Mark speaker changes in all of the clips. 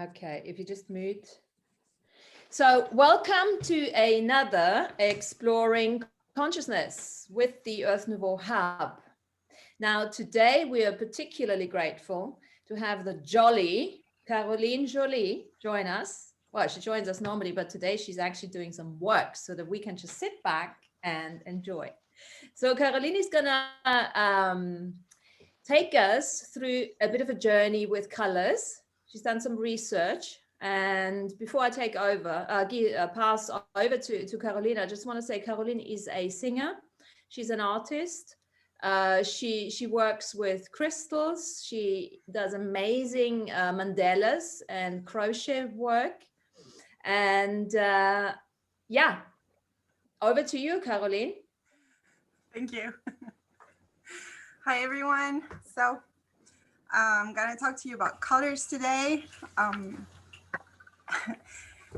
Speaker 1: Okay, if you just mute. So welcome to another Exploring Consciousness with the Earth Nouveau Hub. Now, today we are particularly grateful to have the jolly Caroline Jolie join us. Well, she joins us normally, but today she's actually doing some work so that we can just sit back and enjoy. So Caroline is gonna take us through a bit of a journey with colors. She's done some research. And before I take over, pass over to Caroline, I just want to say Caroline is a singer. She's an artist. She works with crystals. She does amazing mandalas and crochet work. And yeah, over to you, Caroline.
Speaker 2: Thank you. Hi, everyone. So I'm going to talk to you about colors today.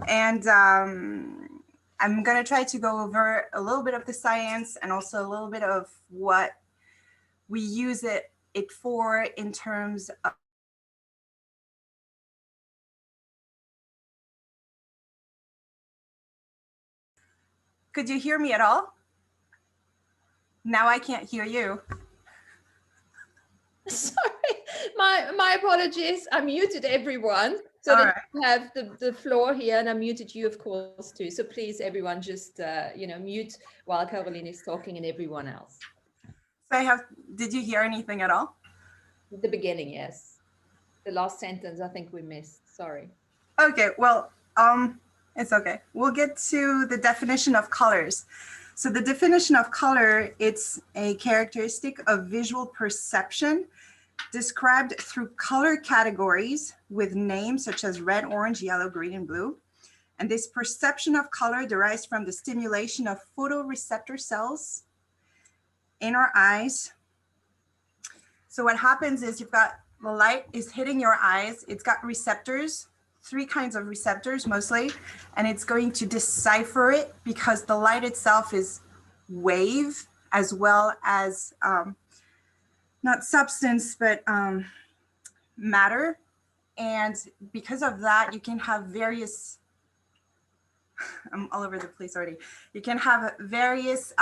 Speaker 2: And I'm going to try to go over a little bit of the science and also a little bit of what we use it for in terms of Could you hear me at all? Now I can't hear you.
Speaker 1: Sorry, my apologies. I muted everyone so that you have the floor here, and I muted you, of course, too. So please, everyone, just mute while Caroline is talking and everyone else.
Speaker 2: So did you hear anything at all?
Speaker 1: At the beginning, yes. The last sentence, I think we missed. Sorry.
Speaker 2: Okay, well, it's okay. We'll get to the definition of colors. So the definition of color, it's a characteristic of visual perception described through color categories with names such as red, orange, yellow, green, and blue. And this perception of color derives from the stimulation of photoreceptor cells in our eyes. So what happens is you've got the light is hitting your eyes. It's got receptors, 3 kinds of receptors mostly, and it's going to decipher it because the light itself is wave as well as not substance, but matter. And because of that, you can have various, I'm all over the place already. You can have various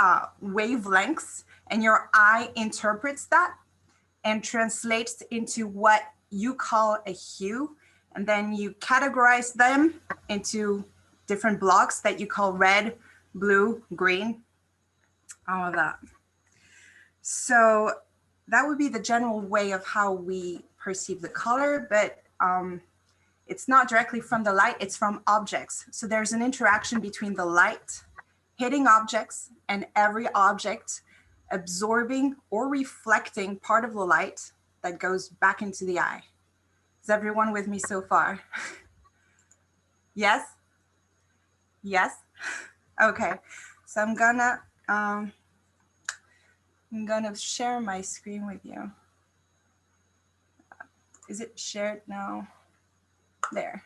Speaker 2: wavelengths, and your eye interprets that and translates into what you call a hue. And then you categorize them into different blocks that you call red, blue, green, all of that. So that would be the general way of how we perceive the color, but it's not directly from the light, it's from objects. So there's an interaction between the light hitting objects and every object absorbing or reflecting part of the light that goes back into the eye. Is everyone with me so far? Yes? Yes? Okay, so I'm gonna share my screen with you. Is it shared now? There.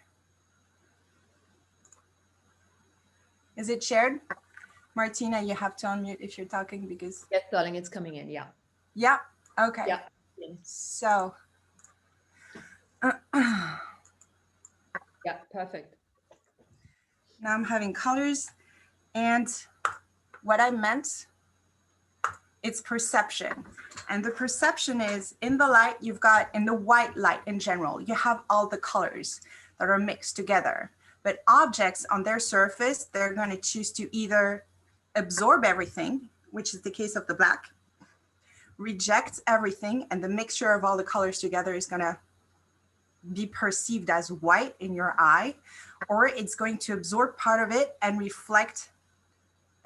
Speaker 2: Is it shared? Martina, you have to unmute if you're talking because...
Speaker 1: Yes, darling, it's coming in, yeah.
Speaker 2: Yeah, okay.
Speaker 1: Yeah.
Speaker 2: So...
Speaker 1: yeah, perfect.
Speaker 2: Now I'm having colors, and what I meant, it's perception. And the perception is in the light, you've got, in the white light in general, you have all the colors that are mixed together. But objects on their surface, they're going to choose to either absorb everything, which is the case of the black, reject everything, and the mixture of all the colors together is going to be perceived as white in your eye, or it's going to absorb part of it and reflect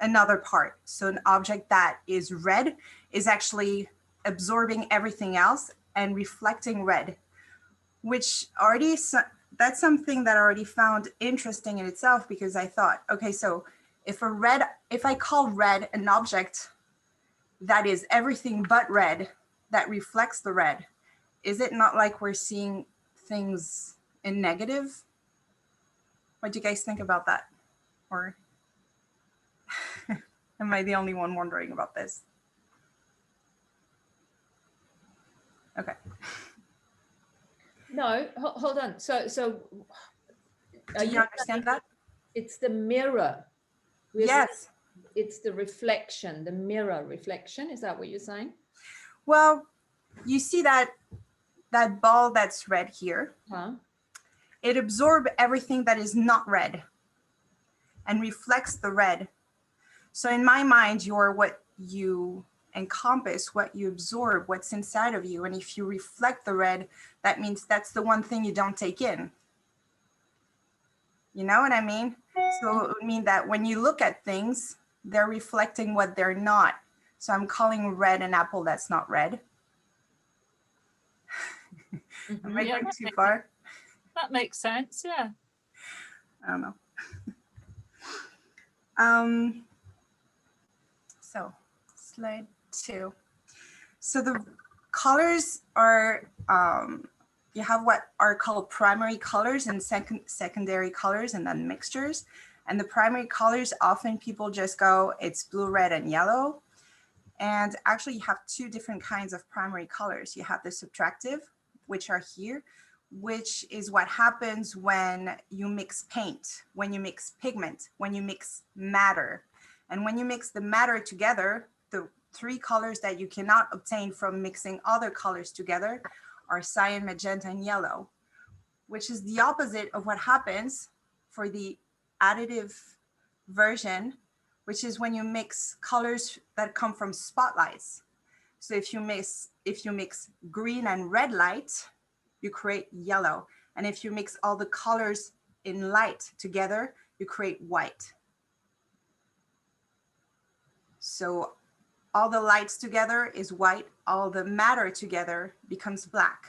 Speaker 2: another part. So an object that is red is actually absorbing everything else and reflecting red, which already, that's something that I already found interesting in itself, because I thought, okay, so if I call red an object that is everything but red, that reflects the red, is it not like we're seeing things in negative? What do you guys think about that? Or am I the only one wondering about this? Okay.
Speaker 1: No, hold on. So
Speaker 2: Do you understand that?
Speaker 1: It's the mirror.
Speaker 2: Yes.
Speaker 1: It's the reflection, the mirror reflection. Is that what you're saying?
Speaker 2: Well, you see that ball that's red here.
Speaker 1: Huh?
Speaker 2: It absorbs everything that is not red and reflects the red. So in my mind, you're what you encompass, what you absorb, what's inside of you. And if you reflect the red, that means that's the one thing you don't take in. You know what I mean? So it would mean that when you look at things, they're reflecting what they're not. So I'm calling red an apple that's not red. Am I going too far?
Speaker 3: That makes sense, yeah.
Speaker 2: I don't know. So slide 2. So the colors are, you have what are called primary colors and secondary colors and then mixtures. And the primary colors, often people just go, it's blue, red, and yellow. And actually you have 2 different kinds of primary colors. You have the subtractive, which are here, which is what happens when you mix paint, when you mix pigment, when you mix matter. And when you mix the matter together, the 3 colors that you cannot obtain from mixing other colors together are cyan, magenta, and yellow, which is the opposite of what happens for the additive version, which is when you mix colors that come from spotlights. So if you mix green and red light, you create yellow. And if you mix all the colors in light together, you create white. So all the lights together is white, all the matter together becomes black.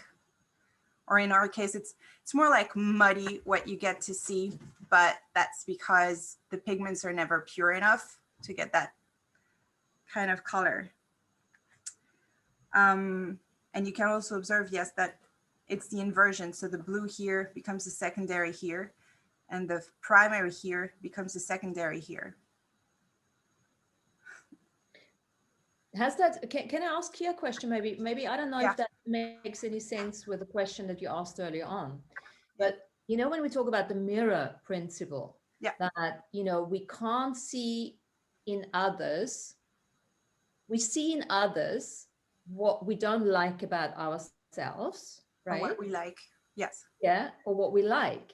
Speaker 2: Or in our case, it's more like muddy what you get to see, but that's because the pigments are never pure enough to get that kind of color. And you can also observe, yes, that it's the inversion. So the blue here becomes the secondary here, and the primary here becomes the secondary here.
Speaker 1: Has that, can I ask you a question? Maybe I don't know
Speaker 2: Yeah.
Speaker 1: if that makes any sense with the question that you asked earlier on, but you know, when we talk about the mirror principle,
Speaker 2: yeah,
Speaker 1: that, you know, we can't see in others, we see in others what we don't like about ourselves, right?
Speaker 2: Or what we like, yes.
Speaker 1: Yeah, or what we like,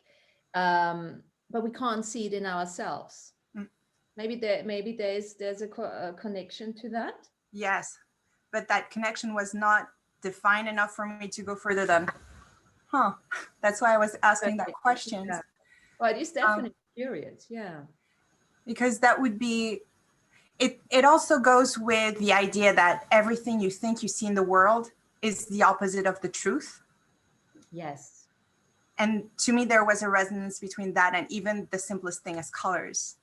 Speaker 1: but we can't see it in ourselves. Maybe there's a connection to that.
Speaker 2: Yes, but that connection was not defined enough for me to go further than, that's why I was asking that question.
Speaker 1: Yeah. Well, it is definitely curious, yeah.
Speaker 2: Because that would be, it also goes with the idea that everything you think you see in the world is the opposite of the truth.
Speaker 1: Yes.
Speaker 2: And to me, there was a resonance between that and even the simplest thing as colors.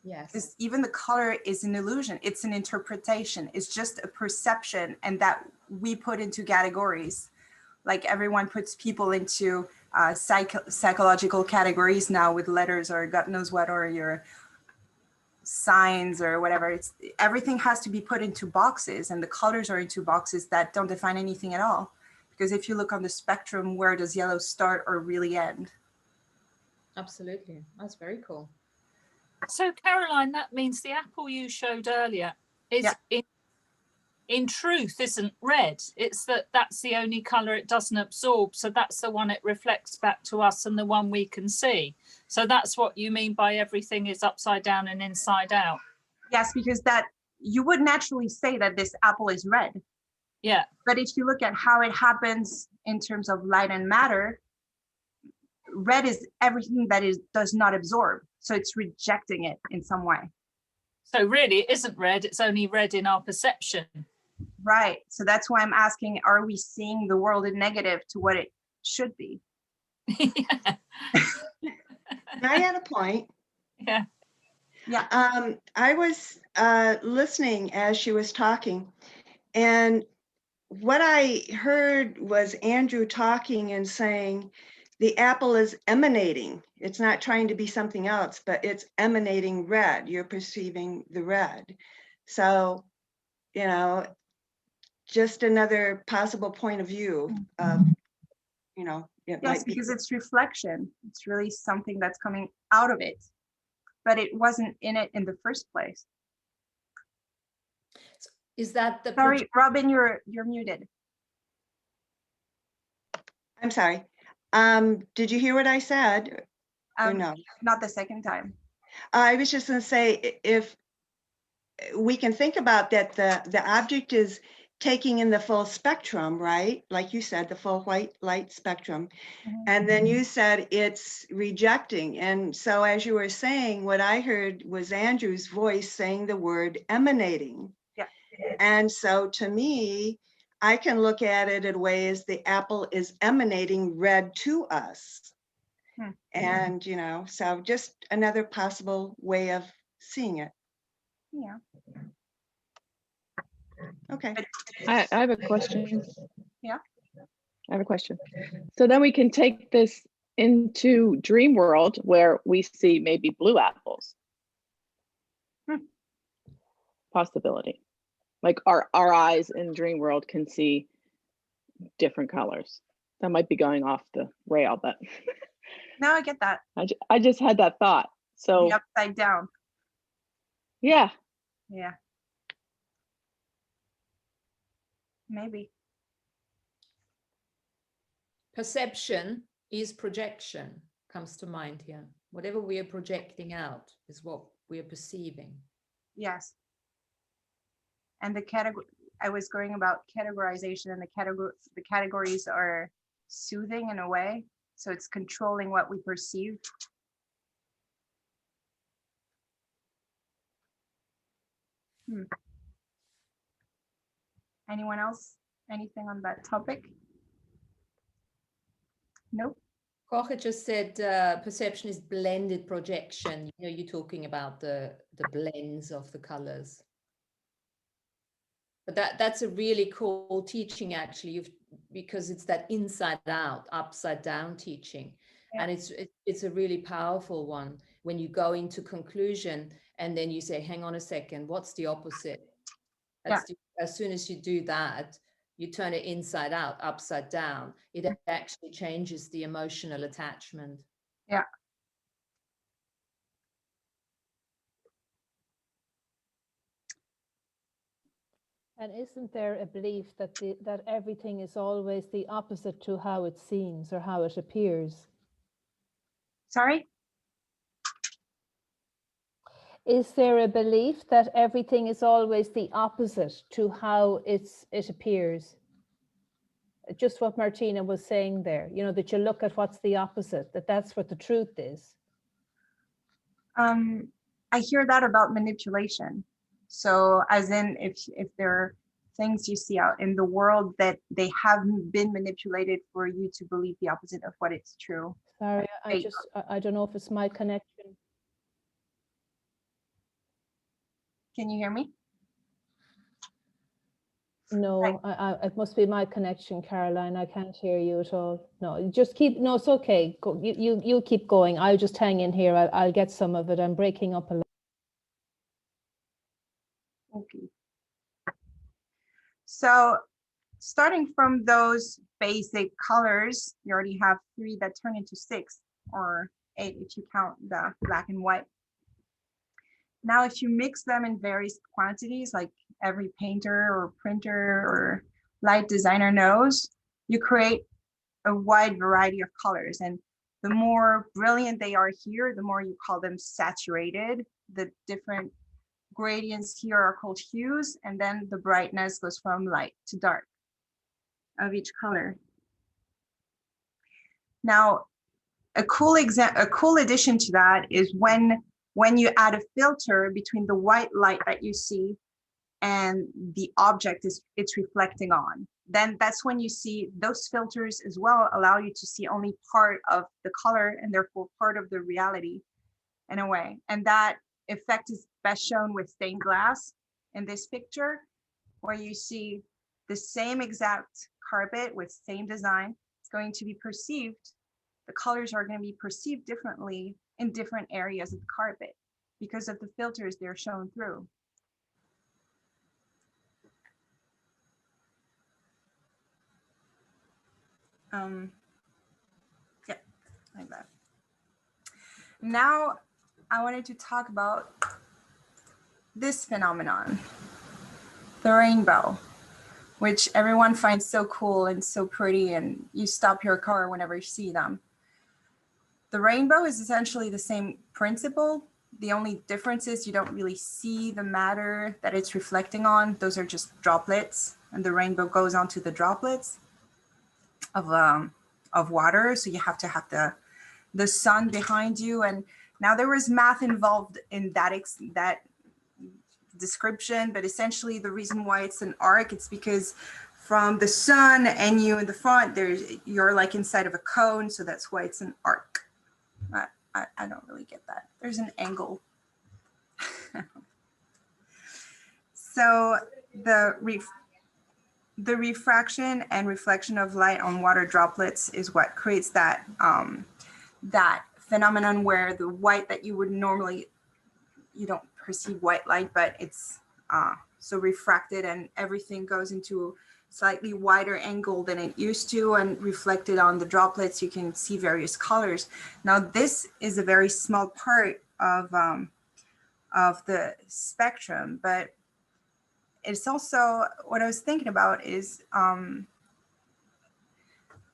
Speaker 1: Yes.
Speaker 2: Because even the color is an illusion. It's an interpretation. It's just a perception, and that we put into categories. Like everyone puts people into psychological categories now with letters or God knows what, or your signs or whatever. Everything has to be put into boxes, and the colors are into boxes that don't define anything at all. Because if you look on the spectrum, where does yellow start or really end?
Speaker 1: Absolutely. That's very cool.
Speaker 3: So Caroline, that means the apple you showed earlier is in truth isn't red. It's that's the only color it doesn't absorb. So that's the one it reflects back to us and the one we can see. So that's what you mean by everything is upside down and inside out.
Speaker 2: Yes, because that you would naturally say that this apple is red.
Speaker 3: Yeah.
Speaker 2: But if you look at how it happens in terms of light and matter, red is everything that does not absorb. So it's rejecting it in some way.
Speaker 3: So really it isn't red, it's only red in our perception.
Speaker 2: Right. So that's why I'm asking, are we seeing the world in negative to what it should be?
Speaker 3: Yeah.
Speaker 4: I had a point.
Speaker 3: Yeah.
Speaker 2: Yeah.
Speaker 4: I was listening as she was talking, and what I heard was Andrew talking and saying the apple is emanating. It's not trying to be something else, but it's emanating red. You're perceiving the red. So, you know, just another possible point of view of, you know, it
Speaker 2: Yes,
Speaker 4: might be.
Speaker 2: because it's reflection. It's really something that's coming out of it, but it wasn't in it in the first place.
Speaker 1: Is that the
Speaker 2: Sorry, Robin, you're muted.
Speaker 4: I'm sorry. Did you hear what I said? Or no?
Speaker 2: Not the second time.
Speaker 4: I was just going to say, if we can think about that, the object is taking in the full spectrum, right? Like you said, the full white light spectrum. And then you said it's rejecting. And so as you were saying, what I heard was Andrew's voice saying the word emanating.
Speaker 2: Yeah.
Speaker 4: And so to me, I can look at it in a way as the apple is emanating red to us. And, you know, so just another possible way of seeing it.
Speaker 2: Yeah.
Speaker 4: Okay.
Speaker 5: I have a question.
Speaker 2: Yeah.
Speaker 5: I have a question. So then we can take this into dream world where we see maybe blue apples. Possibility. Like our eyes in dream world can see different colors. That might be going off the rail, but
Speaker 2: No, I get that.
Speaker 5: I just had that thought. So
Speaker 2: The upside down.
Speaker 5: yeah,
Speaker 2: Yeah. Maybe.
Speaker 1: perception is projection, comes to mind here. Whatever we are projecting out is what we are perceiving.
Speaker 2: Yes. And the category, I was going about categorization, and the categories are soothing in a way. So it's controlling what we perceive. Anyone else? Anything on that topic? Nope.
Speaker 1: Jorge just said perception is blended projection. You know, you're talking about the blends of the colors. But that's a really cool teaching, actually, because it's that inside out, upside down teaching. Yeah. And it's a really powerful one when you go into conclusion and then you say, hang on a second, what's the opposite? As soon as you do that, you turn it inside out, upside down, it actually changes the emotional attachment.
Speaker 2: Yeah.
Speaker 6: And isn't there a belief that that everything is always the opposite to how it seems or how it appears?
Speaker 2: Sorry?
Speaker 6: Is there a belief that everything is always the opposite to how it appears? Just what Martina was saying there, you know, that you look at what's the opposite, that's what the truth is.
Speaker 2: I hear that about manipulation. So as in, if there are things you see out in the world that they have been manipulated for you to believe the opposite of what is true.
Speaker 6: Sorry, I don't know if it's my connection.
Speaker 2: Can you hear me?
Speaker 6: No, it must be my connection, Caroline. I can't hear you at all. No, just keep, no, it's okay. Go, you keep going. I'll just hang in here. I'll get some of it. I'm breaking up a lot.
Speaker 2: Okay. So starting from those basic colors, you already have 3 that turn into 6 or 8 if you count the black and white. Now, if you mix them in various quantities, like every painter or printer or light designer knows, you create a wide variety of colors. And the more brilliant they are here, the more you call them saturated. The different gradients here are called hues, and then the brightness goes from light to dark of each color. Now, a cool addition to that is when you add a filter between the white light that you see and the object it's reflecting on. Then that's when you see those filters as well allow you to see only part of the color and therefore part of the reality in a way. And that effect is best shown with stained glass in this picture, where you see the same exact carpet with same design. It's going to be perceived, the colors are going to be perceived differently in different areas of the carpet because of the filters they're shown through. Yeah, like that. Now I wanted to talk about this phenomenon, the rainbow, which everyone finds so cool and so pretty, and you stop your car whenever you see them. The rainbow is essentially the same principle. The only difference is you don't really see the matter that it's reflecting on. Those are just droplets, and the rainbow goes onto the droplets of water. So you have to have the sun behind you. And now there was math involved in that description, but essentially the reason why it's an arc, it's because from the sun and you in the front, you're like inside of a cone. So that's why it's an arc. I don't really get that. There's an angle. So the refraction and reflection of light on water droplets is what creates that that phenomenon where the white that you would normally, you don't perceive white light, but it's so refracted and everything goes into slightly wider angle than it used to, and reflected on the droplets, you can see various colors. Now, this is a very small part of the spectrum, but it's also, what I was thinking about is,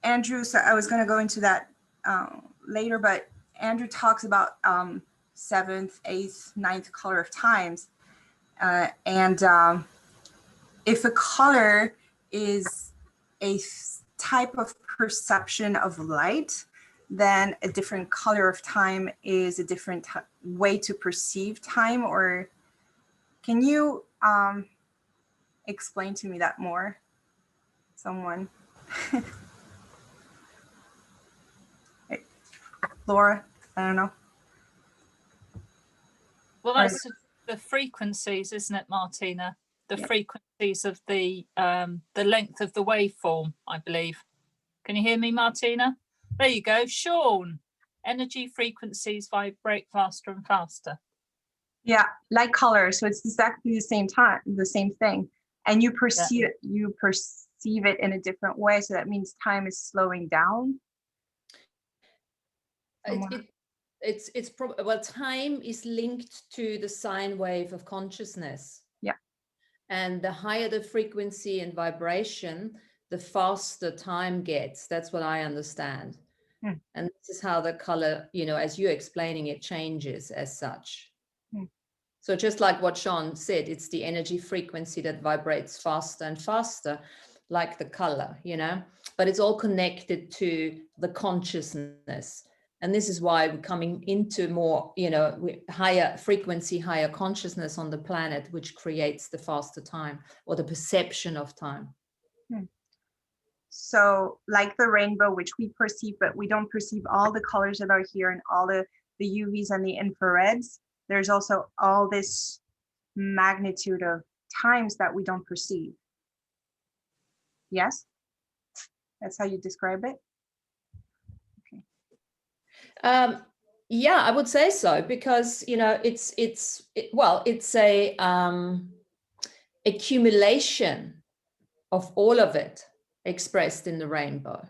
Speaker 2: Andrew, so I was going to go into that later, but Andrew talks about 7th, 8th, 9th color of times. If a color is a type of perception of light, then a different color of time is a different way to perceive time. Or can you explain to me that more? Someone. Laura, I don't know.
Speaker 3: Well, that's the frequencies, isn't it, Martina? The frequencies of the length of the waveform, I believe. Can you hear me, Martina? There you go. Sean, energy frequencies vibrate faster and faster.
Speaker 2: Yeah, like color. So it's exactly the same time, the same thing. And you perceive it in a different way. So that means time is slowing down.
Speaker 1: It's probably, well, time is linked to the sine wave of consciousness.
Speaker 2: Yeah. And
Speaker 1: the higher the frequency and vibration, the faster time gets. That's what I understand. And this is how the color, as you're explaining it, changes as such. So just like what Sean said, it's the energy frequency that vibrates faster and faster, like the color, but it's all connected to the consciousness. And this is why we're coming into more, higher frequency, higher consciousness on the planet, which creates the faster time or the perception of time.
Speaker 2: So like the rainbow, which we perceive, but we don't perceive all the colors that are here and all the UVs and the infrareds. There's also all this magnitude of times that we don't perceive. Yes? That's how you describe it? Okay.
Speaker 1: Yeah, I would say so, because, it's a accumulation of all of it expressed in the rainbow.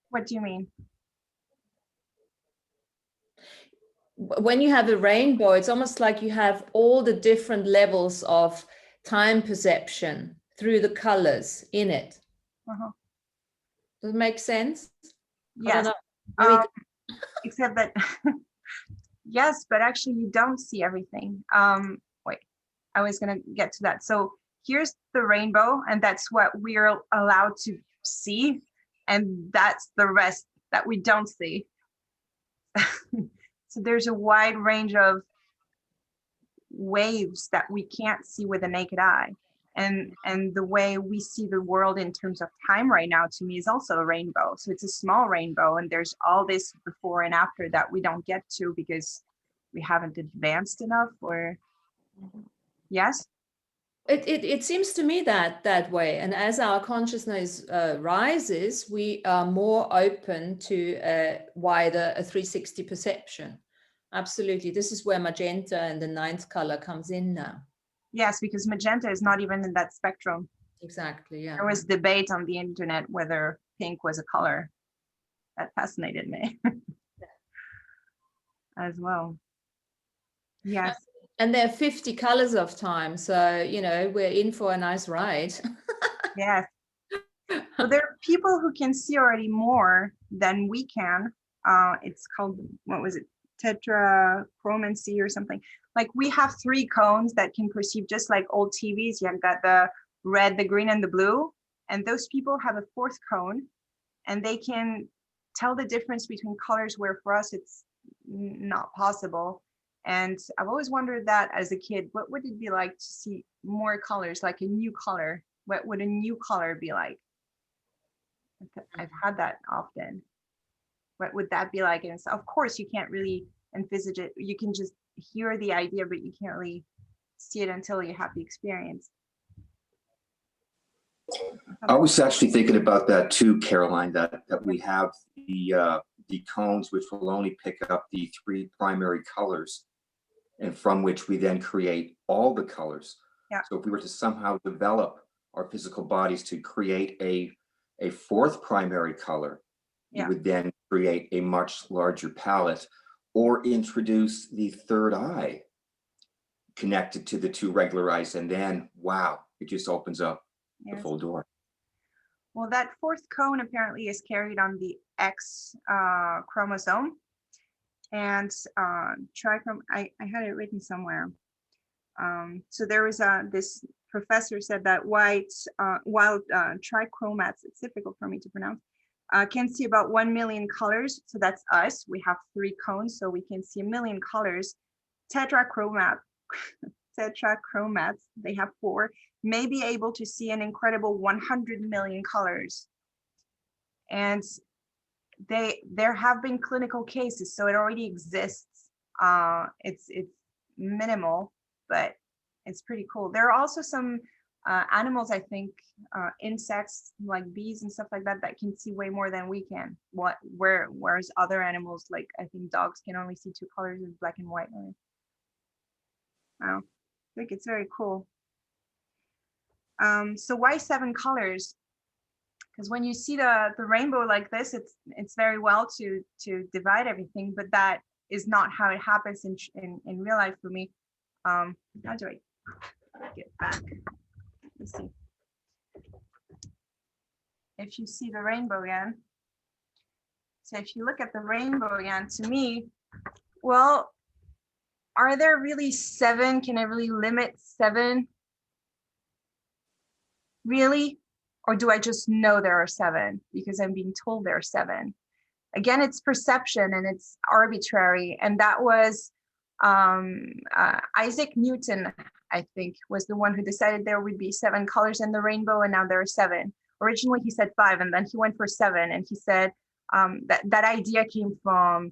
Speaker 2: What do you mean?
Speaker 1: When you have a rainbow, it's almost like you have all the different levels of time perception through the colors in it. Does it make sense?
Speaker 2: Yes. Except that, yes, but actually you don't see everything. Wait, I was going to get to that. So here's the rainbow, and that's what we're allowed to see. And that's the rest that we don't see. So there's a wide range of waves that we can't see with the naked eye. And the way we see the world in terms of time right now, to me, is also a rainbow. So it's a small rainbow, and there's all this before and after that we don't get to because we haven't advanced enough, or yes?
Speaker 1: It seems to me that way. And as our consciousness rises, we are more open to a wider 360 perception. Absolutely. This is where magenta and the 9th color comes in now.
Speaker 2: Yes, because magenta is not even in that spectrum.
Speaker 1: exactly. Yeah.
Speaker 2: There was debate on the internet whether pink was a color. That fascinated me as well. Yes.
Speaker 1: And there are 50 colors of time. So, you know, we're in for a nice ride.
Speaker 2: Yes. Well, there are people who can see already more than we can. It's called, what was it? Tetrachromancy or something. Like we have 3 cones that can perceive, just like old TVs. You've got the red, the green, and the blue. And those people have a 4th cone, and they can tell the difference between colors, where for us it's not possible. And I've always wondered that as a kid, what would it be like to see more colors, like a new color? What would a new color be like? I've had that often. What would that be like? And so of course you can't really envisage it. You can just hear the idea, but you can't really see it until you have the experience.
Speaker 7: I was actually thinking about that too, Caroline, that we have the cones which will only pick up the 3 primary colors, and from which we then create all the colors.
Speaker 2: Yeah.
Speaker 7: So if we were to somehow develop our physical bodies to create a 4th primary color,
Speaker 2: Yeah.
Speaker 7: you would then create a much larger palette, or introduce the 3rd eye connected to the 2 regular eyes, and then wow, it just opens up the full door.
Speaker 2: Well, that 4th cone apparently is carried on the X chromosome, and trichrom. I had it written somewhere. So there was this professor said that while trichromats, it's difficult for me to pronounce, can see about 1 million colors. So that's us. We have 3 cones, so we can see 1 million colors. Tetrachromats, they have 4, may be able to see an incredible 100 million colors. And there have been clinical cases, so it already exists. It's minimal, but it's pretty cool. There are also some animals, I think, insects like bees and stuff like that, that can see way more than we can. Whereas other animals, like I think dogs, can only see 2 colors, is black and white. Wow, I think it's very cool. So why 7 colors? Because when you see the rainbow like this, it's very well to divide everything, but that is not how it happens in real life for me. How do I get back? Let's see. If you see the rainbow again, so if you look at the rainbow again, to me, well, are there really 7? Can I really limit 7? Really? Or do I just know there are 7 because I'm being told there are 7? Again, it's perception and it's arbitrary. And that was Isaac Newton, I think, was the one who decided there would be 7 colors in the rainbow, and now there are 7. Originally, he said 5, and then he went for 7. And he said that idea came from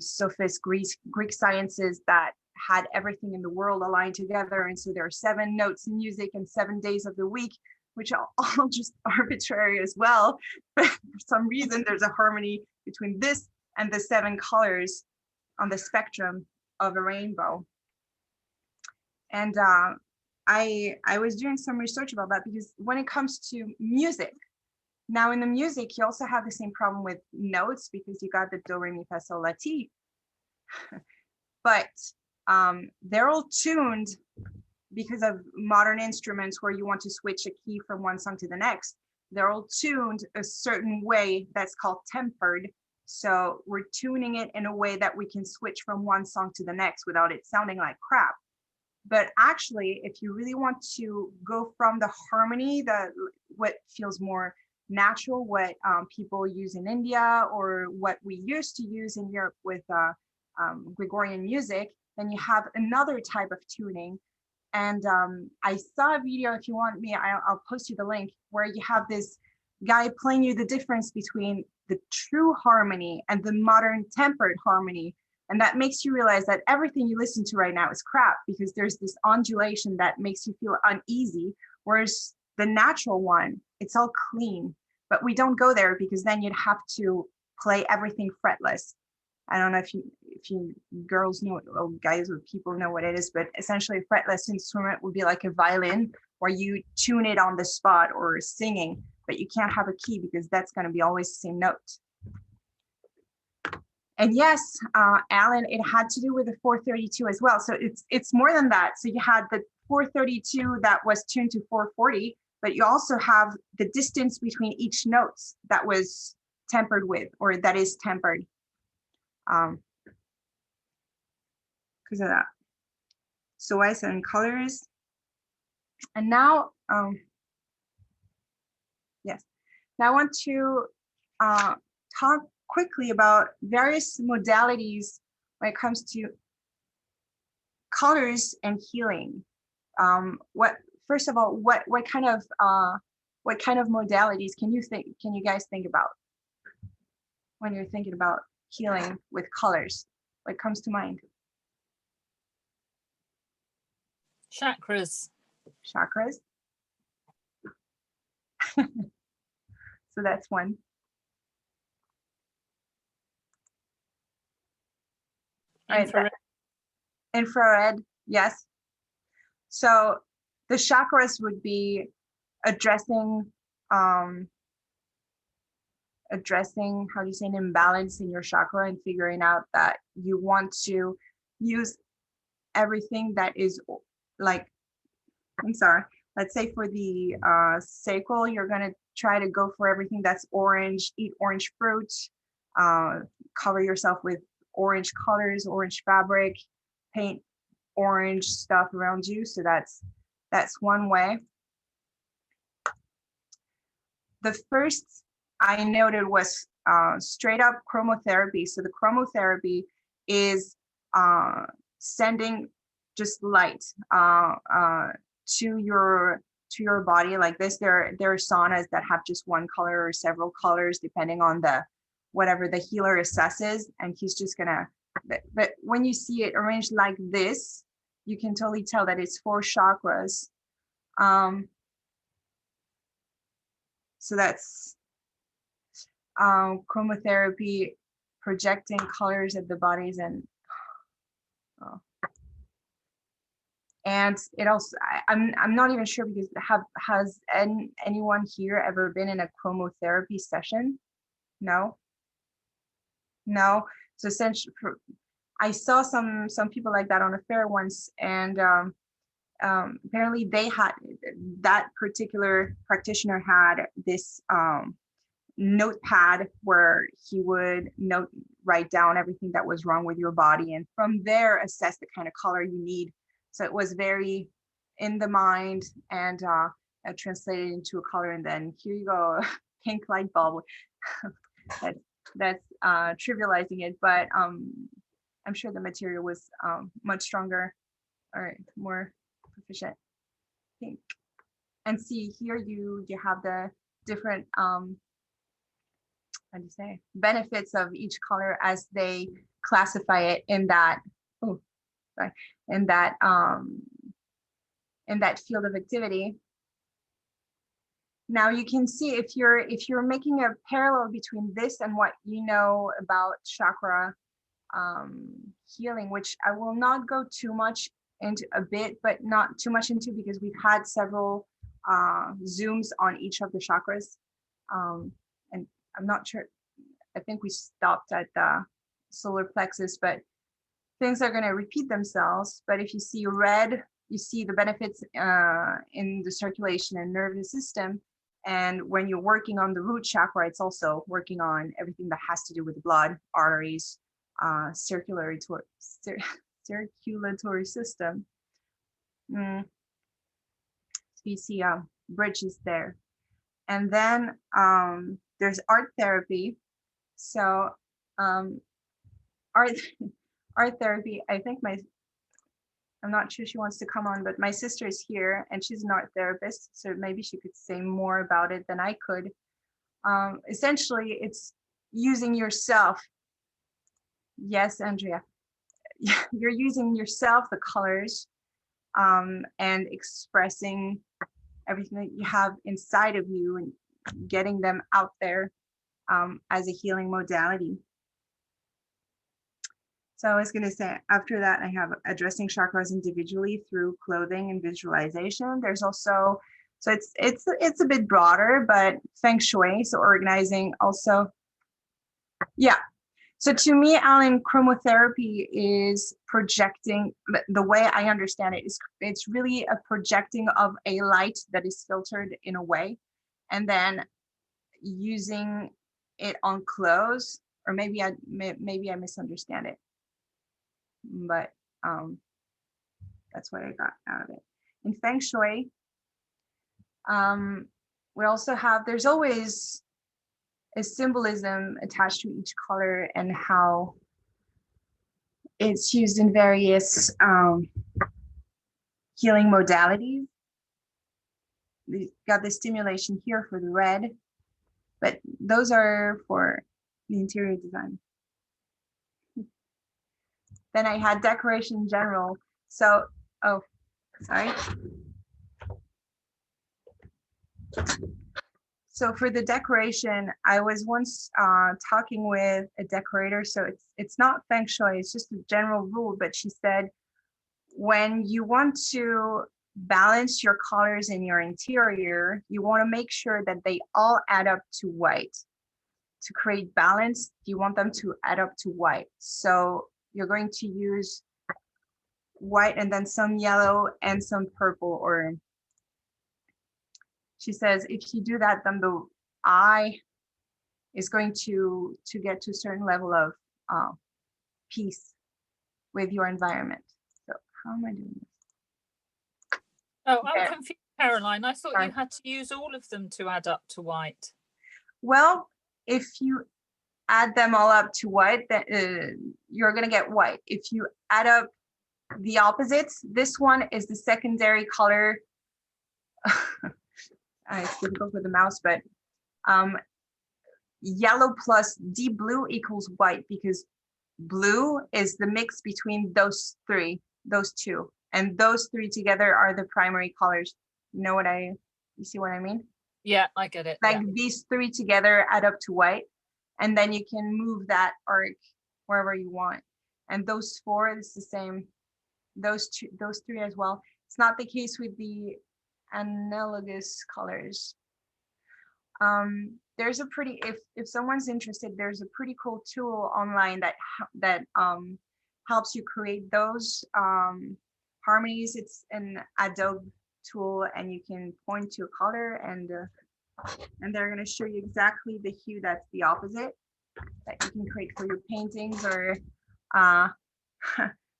Speaker 2: Sophist Greek sciences that had everything in the world aligned together. And so there are 7 notes in music and 7 days of the week, which are all just arbitrary as well. But for some reason, there's a harmony between this and the 7 colors on the spectrum of a rainbow. And I was doing some research about that, because when it comes to music, now in the music, you also have the same problem with notes, because you got the do, re, mi, fa, sol, la, ti. But they're all tuned because of modern instruments where you want to switch a key from one song to the next. They're all tuned a certain way that's called tempered. So we're tuning it in a way that we can switch from one song to the next without it sounding like crap. But actually, if you really want to go from the harmony, what feels more natural, what people use in India, or what we used to use in Europe with Gregorian music, then you have another type of tuning. And I saw a video, if you want me, I'll post you the link, where you have this guy playing you the difference between the true harmony and the modern tempered harmony. And that makes you realize that everything you listen to right now is crap, because there's this ondulation that makes you feel uneasy, whereas the natural one, it's all clean. But we don't go there, because then you'd have to play everything fretless. I don't know if you girls know, or guys or people know what it is, but essentially a fretless instrument would be like a violin where you tune it on the spot, or singing, but you can't have a key because that's going to be always the same note. And yes, Alan, it had to do with the 432 as well. So it's more than that. So you had the 432 that was tuned to 440, but you also have the distance between each notes that was tempered with, or that is tempered. Because of that. So I said in colors. And now, yes, now I want to talk quickly about various modalities when it comes to colors and healing. First of all, what kind of modalities can you guys think about when you're thinking about healing with colors? What comes to mind?
Speaker 3: Chakras.
Speaker 2: Chakras. So that's one.
Speaker 3: Infrared.
Speaker 2: Infrared, yes. So the chakras would be addressing how do you say, an imbalance in your chakra, and figuring out that you want to use everything that is like, let's say for the sacral, you're going to try to go for everything that's orange, eat orange fruit, cover yourself with orange colors, orange fabric, paint orange stuff around you. So that's one way. The first I noted was straight up chromotherapy. So the chromotherapy is sending just light to your body like this. There are saunas that have just one color or several colors depending on whatever the healer assesses, and he's just gonna, but when you see it arranged like this, you can totally tell that it's 4 chakras. So that's chromotherapy, projecting colors at the bodies, and it also, I'm not even sure, because has anyone here ever been in a chromotherapy session? No. So essentially, I saw some people like that on a fair once, and apparently that particular practitioner had this notepad where he would write down everything that was wrong with your body, and from there assess the kind of color you need. So it was very in the mind, and translated into a color, and then here you go, pink light bulb. That's trivializing it, but I'm sure the material was much stronger or more proficient. Pink. And see here you have the different how do you say, benefits of each color as they classify it in that in that field of activity. Now you can see, if you're making a parallel between this and what you know about chakra healing, which I will not go too much into, a bit, but not too much into, because we've had several Zooms on each of the chakras. And I'm not sure, I think we stopped at the solar plexus, but things are going to repeat themselves. But if you see red, you see the benefits in the circulation and nervous system. And when you're working on the root chakra, it's also working on everything that has to do with blood, arteries, circulatory system. So you see bridges there. And then there's art therapy. So art therapy, I think I'm not sure she wants to come on, but my sister is here and she's an art therapist, so maybe she could say more about it than I could. Essentially, it's using yourself. Yes, Andrea, you're using yourself, the colors, and expressing everything that you have inside of you and getting them out there as a healing modality. So I was going to say, after that, I have addressing chakras individually through clothing and visualization. There's also, so it's a bit broader, but feng shui, so organizing also. Yeah. So to me, Alan, chromotherapy is projecting, the way I understand it is it's really a projecting of a light that is filtered in a way, and then using it on clothes, or maybe I misunderstand it, but that's what I got out of it. In feng shui, we also have, there's always a symbolism attached to each color and how it's used in various healing modalities. We got the stimulation here for the red, but those are for the interior design. Then I had decoration in general. So, oh, sorry. So for the decoration, I was once talking with a decorator. So it's not feng shui, it's just a general rule. But she said, when you want to balance your colors in your interior, you want to make sure that they all add up to white. To create balance, you want them to add up to white. So you're going to use white and then some yellow and some purple, or she says, if you do that, then the eye is going to get to a certain level of peace with your environment. So how am I doing this?
Speaker 3: Oh,
Speaker 2: Okay.
Speaker 3: I'm confused, Caroline. I thought
Speaker 2: Sorry.
Speaker 3: you had to use all of them to add up to white.
Speaker 2: Well, if you add them all up to white, then you're going to get white. If you add up the opposites, this one is the secondary color. It's difficult with the mouse, but yellow plus deep blue equals white, because blue is the mix between those two, and those three together are the primary colors. You see what I mean?
Speaker 3: Yeah, I get it.
Speaker 2: Like
Speaker 3: Yeah.
Speaker 2: these three together add up to white, and then you can move that arc wherever you want. And those four is the same, those three as well. It's not the case with the analogous colors. There's a pretty, if someone's interested, there's a pretty cool tool online that helps you create those harmonies. It's an Adobe tool, and you can point to a color, and they're going to show you exactly the hue that's the opposite that you can create for your paintings, or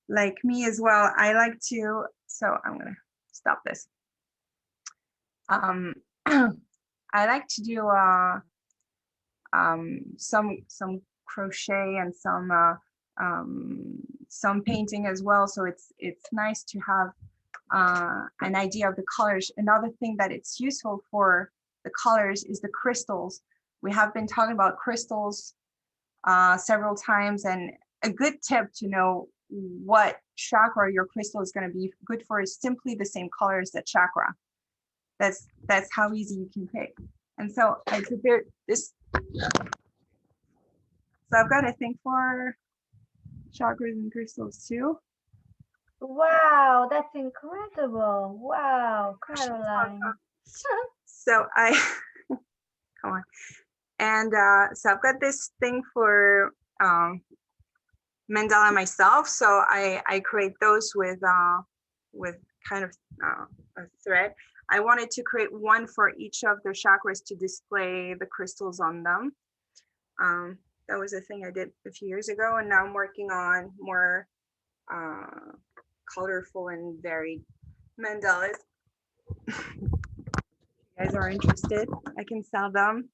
Speaker 2: like me as well. I like to, so I'm going to stop this. I like to do some crochet and some painting as well. So it's nice to have an idea of the colors. Another thing that it's useful for the colors is the crystals. We have been talking about crystals several times, and a good tip to know what chakra your crystal is going to be good for is simply the same color as that chakra. That's how easy you can pick. And so I prepared this. So I've got a thing for chakras and crystals too.
Speaker 8: Wow, that's incredible. Wow, Caroline.
Speaker 2: So come on. And so I've got this thing for mandala myself. So I create those with kind of a thread. I wanted to create one for each of the chakras to display the crystals on them. That was a thing I did a few years ago, and now I'm working on more colorful and varied mandalas. If you guys are interested, I can sell them.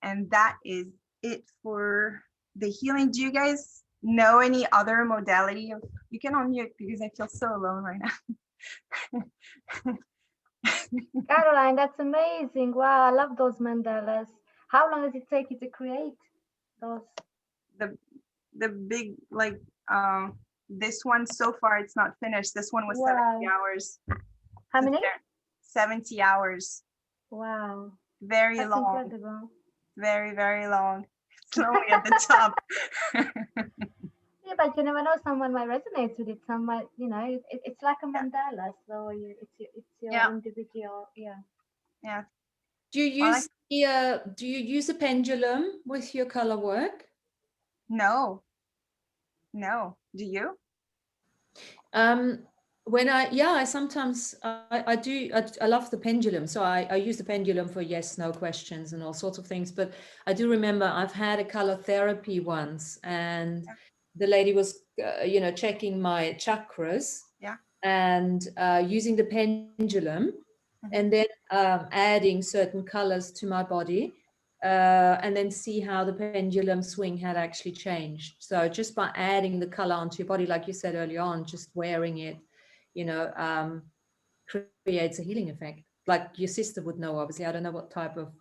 Speaker 2: And that is it for the healing. Do you guys know any other modality of, you can unmute because I feel so alone right now.
Speaker 8: Caroline, that's amazing. Wow, I love those mandalas. How long does it take you to create those?
Speaker 2: The big, like this one so far, it's not finished. This one was
Speaker 8: Wow.
Speaker 2: 70 hours.
Speaker 8: How many?
Speaker 2: 70 hours.
Speaker 8: Wow.
Speaker 2: very
Speaker 8: That's
Speaker 2: long,
Speaker 8: incredible.
Speaker 2: very, very long. Slowly at the top.
Speaker 8: Yeah, but you never know. Someone might resonate with it. Some might, you know, it's like a mandala. So it's your
Speaker 2: Yeah.
Speaker 8: individual. Yeah.
Speaker 2: Yeah.
Speaker 1: Do you
Speaker 2: Well,
Speaker 1: use do you use a pendulum with your color work?
Speaker 2: No. Do you?
Speaker 1: When I sometimes I do I love the pendulum, so I use the pendulum for yes no questions and all sorts of things. But I do remember I've had a color therapy once, and the lady was checking my chakras,
Speaker 2: Yeah.
Speaker 1: and using the pendulum, and then adding certain colors to my body, and then see how the pendulum swing had actually changed. So just by adding the color onto your body, like you said early on, just wearing it, creates a healing effect. Like your sister would know, obviously. I don't know what type of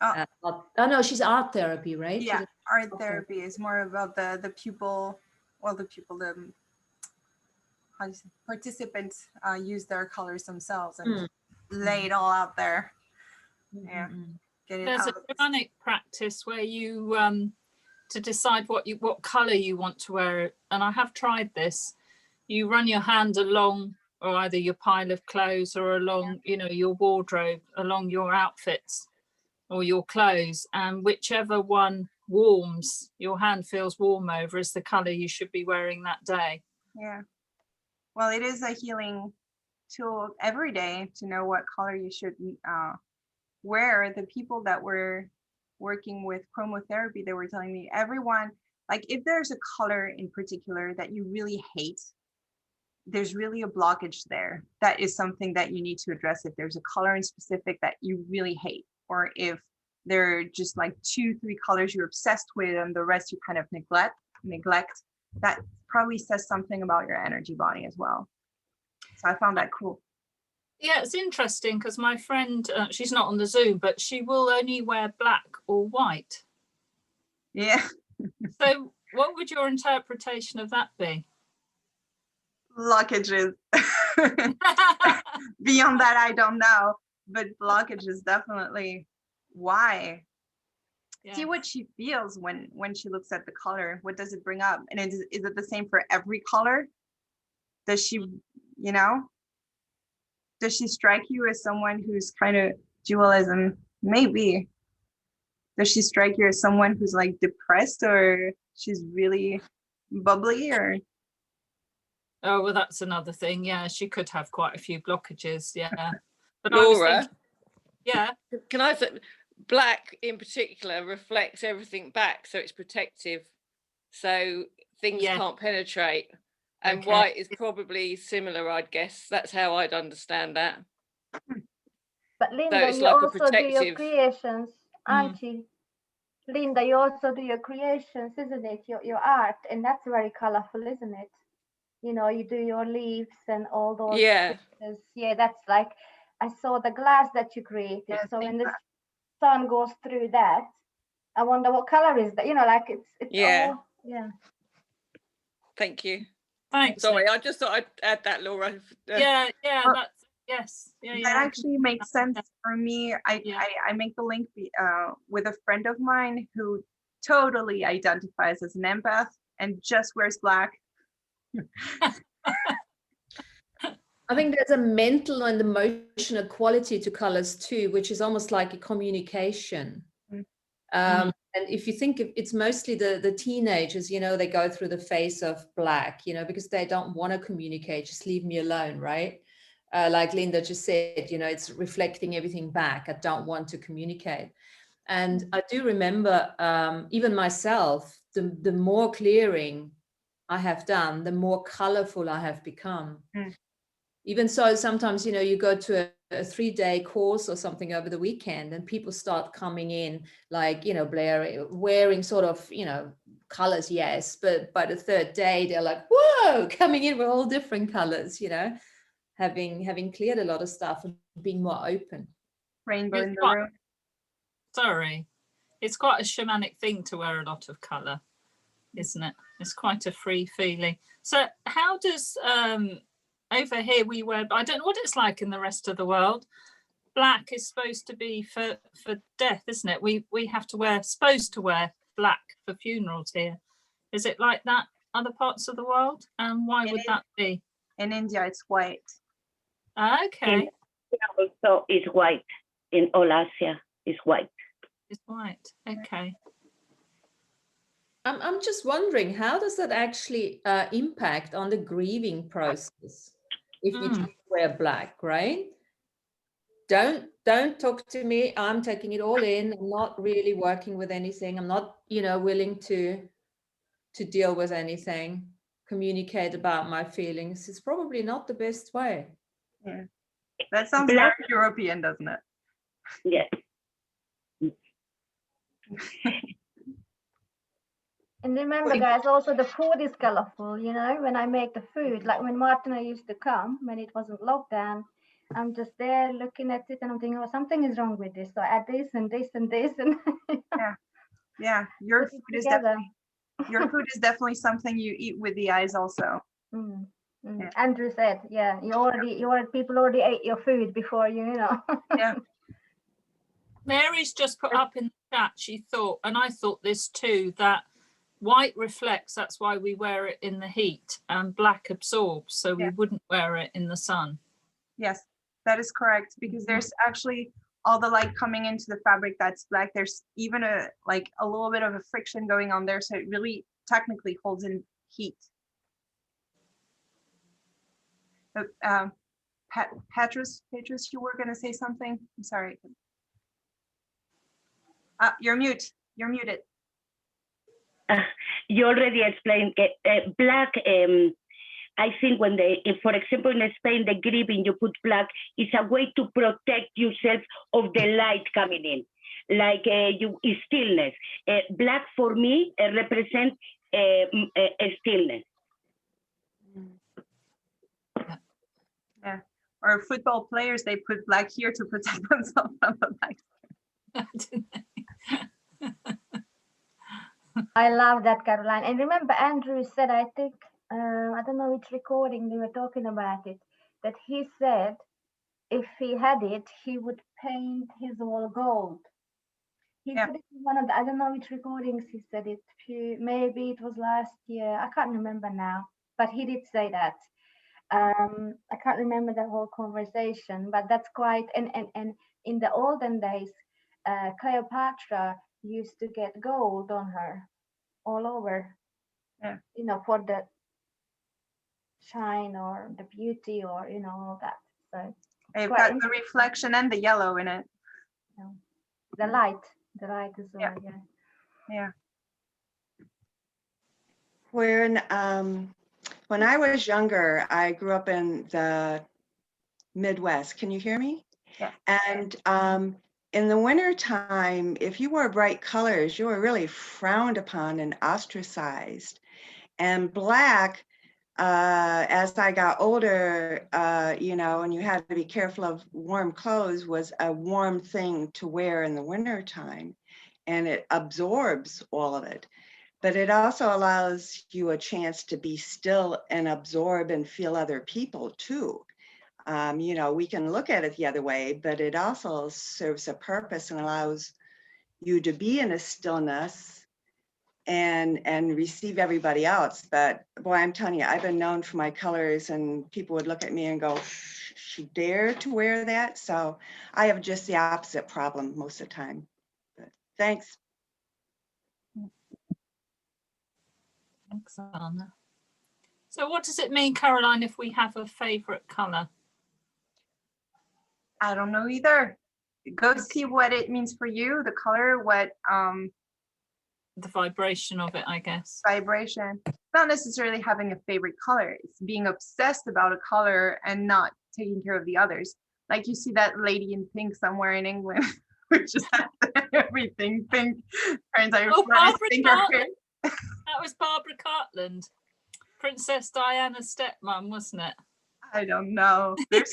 Speaker 1: no, she's art therapy, right?
Speaker 2: Yeah, art therapy is more about the pupil, well, the how do you say, participants use their colors themselves and lay it all out there. Yeah, get it
Speaker 3: There's
Speaker 2: out.
Speaker 3: a shamanic practice where you to decide what color you want to wear, and I have tried this. You run your hand along, or either your pile of clothes or along, your wardrobe, along your outfits or your clothes, and whichever one warms, your hand feels warm over, is the color you should be wearing that day.
Speaker 2: Yeah. Well, it is a healing tool every day to know what color you should wear. The people that were working with chromotherapy, they were telling me everyone, like if there's a color in particular that you really hate, there's really a blockage there. That is something that you need to address. If there's a color in specific that you really hate, or if there are just like 2-3 colors you're obsessed with and the rest you kind of neglect, that probably says something about your energy body as well. So I found that cool.
Speaker 3: Yeah, it's interesting because my friend, she's not on the Zoom, but she will only wear black or white.
Speaker 2: Yeah.
Speaker 3: So what would your interpretation of that be?
Speaker 2: Blockages. Beyond that, I don't know, but blockages definitely. Why? Yeah. See what she feels when she looks at the color. What does it bring up? And is it the same for every color? Does she, does she strike you as someone who's kind of dualism? Maybe. Does she strike you as someone who's like depressed, or she's really bubbly, or?
Speaker 3: Oh, well, that's another thing. Yeah, she could have quite a few blockages. Yeah. But
Speaker 9: Laura,
Speaker 3: yeah.
Speaker 9: Can I say, black in particular reflects everything back, so it's protective, so things can't penetrate. And white is probably similar, I'd guess. That's how I'd understand that.
Speaker 8: But Linda,
Speaker 9: so
Speaker 8: you
Speaker 9: like
Speaker 8: also do your creations, aren't you? Linda, you also do your creations, isn't it? Your art, and that's very colorful, isn't it? You do your leaves and all those.
Speaker 9: Yeah.
Speaker 8: Pictures. Yeah, that's like, I saw the glass that you created. Yeah, so when the sun goes through that, I wonder what color is that? Like it's all, yeah.
Speaker 9: Thank you.
Speaker 3: Thanks.
Speaker 9: Sorry, I just thought I'd add that, Laura.
Speaker 3: That's yes.
Speaker 2: That actually makes sense for me. I make the link with a friend of mine who totally identifies as an empath and just wears black.
Speaker 1: I think there's a mental and emotional quality to colors too, which is almost like a communication. And if you think it's mostly the teenagers, they go through the phase of black, because they don't want to communicate, just leave me alone, right? Like Linda just said, it's reflecting everything back. I don't want to communicate. And I do remember even myself, the more clearing I have done, the more colorful I have become. Even so, sometimes, you go to a 3-day course or something over the weekend, and people start coming in like, Blair, wearing sort of, colors, yes, but by the 3rd day, they're like, whoa, coming in with all different colors, having cleared a lot of stuff and being more open.
Speaker 2: Rainbow in the room.
Speaker 3: Sorry. It's quite a shamanic thing to wear a lot of color, isn't it? It's quite a free feeling. So how does over here we wear, I don't know what it's like in the rest of the world, black is supposed to be for death, isn't it? We have to supposed to wear black for funerals here. Is it like that other parts of the world? And why would that be?
Speaker 2: In India, it's white.
Speaker 3: Okay.
Speaker 10: Also, it's white. In all Asia, it's white.
Speaker 3: It's white. Okay.
Speaker 1: I'm just wondering, how does that actually impact on the grieving process if you just wear black, right? Don't talk to me. I'm taking it all in. I'm not really working with anything. I'm not, willing to deal with anything, communicate about my feelings. It's probably not the best way.
Speaker 2: Yeah, that sounds very European, doesn't it?
Speaker 10: Yes.
Speaker 8: And remember, guys, also the food is colorful. When I make the food, like when Martina used to come, when it wasn't lockdown, I'm just there looking at it and I'm thinking, oh, something is wrong with this. So I add this and this and this. And
Speaker 2: yeah. Your food is definitely something you eat with the eyes also.
Speaker 8: Yeah. Andrew said, yeah, people already ate your food before you know.
Speaker 2: Yeah.
Speaker 3: Mary's just put up in the chat, she thought, and I thought this too, that white reflects, that's why we wear it in the heat, and black absorbs, so we wouldn't wear it in the sun.
Speaker 2: Yes, that is correct, because there's actually all the light coming into the fabric that's black. There's even a little bit of a friction going on there, so it really technically holds in heat. Petrus, you were going to say something? I'm sorry. You're muted.
Speaker 10: You already explained black. I think when for example, in Spain, the grieving, you put black, is a way to protect yourself of the light coming in, like stillness. Black for me represents stillness.
Speaker 2: Yeah, or football players, they put black here to protect themselves from the light.
Speaker 8: I love that, Caroline. And remember, Andrew said, I think, I don't know which recording they were talking about it, that he said if he had it, he would paint his wall gold. He said it in one of the, I don't know which recordings he said it, maybe it was last year, I can't remember now, but he did say that. I can't remember the whole conversation, but that's quite, and in the olden days, Cleopatra used to get gold on her all over, for the shine or the beauty or, all that. So
Speaker 2: you've got the reflection and the yellow in it.
Speaker 8: The light as well,
Speaker 2: Yeah.
Speaker 4: When I was younger, I grew up in the Midwest. Can you hear me?
Speaker 2: Yeah.
Speaker 4: And in the winter time, if you wore bright colors, you were really frowned upon and ostracized. And black, as I got older, and you had to be careful of warm clothes, was a warm thing to wear in the winter time, and it absorbs all of it. But it also allows you a chance to be still and absorb and feel other people too. We can look at it the other way, but it also serves a purpose and allows you to be in a stillness and receive everybody else. But boy, I'm telling you, I've been known for my colors, and people would look at me and go, she dare to wear that? So I have just the opposite problem most of the time. But thanks.
Speaker 3: Thanks, Anna. So what does it mean, Caroline, if we have a favorite color?
Speaker 2: I don't know either. Go see what it means for you, the color, what
Speaker 3: the vibration of it, I guess.
Speaker 2: Vibration. Not necessarily having a favorite color. It's being obsessed about a color and not taking care of the others. Like you see that lady in pink somewhere in England, which just has everything pink. Her entire
Speaker 3: That was Barbara Cartland, Princess Diana's stepmom, wasn't it?
Speaker 2: I don't know.
Speaker 3: Yes.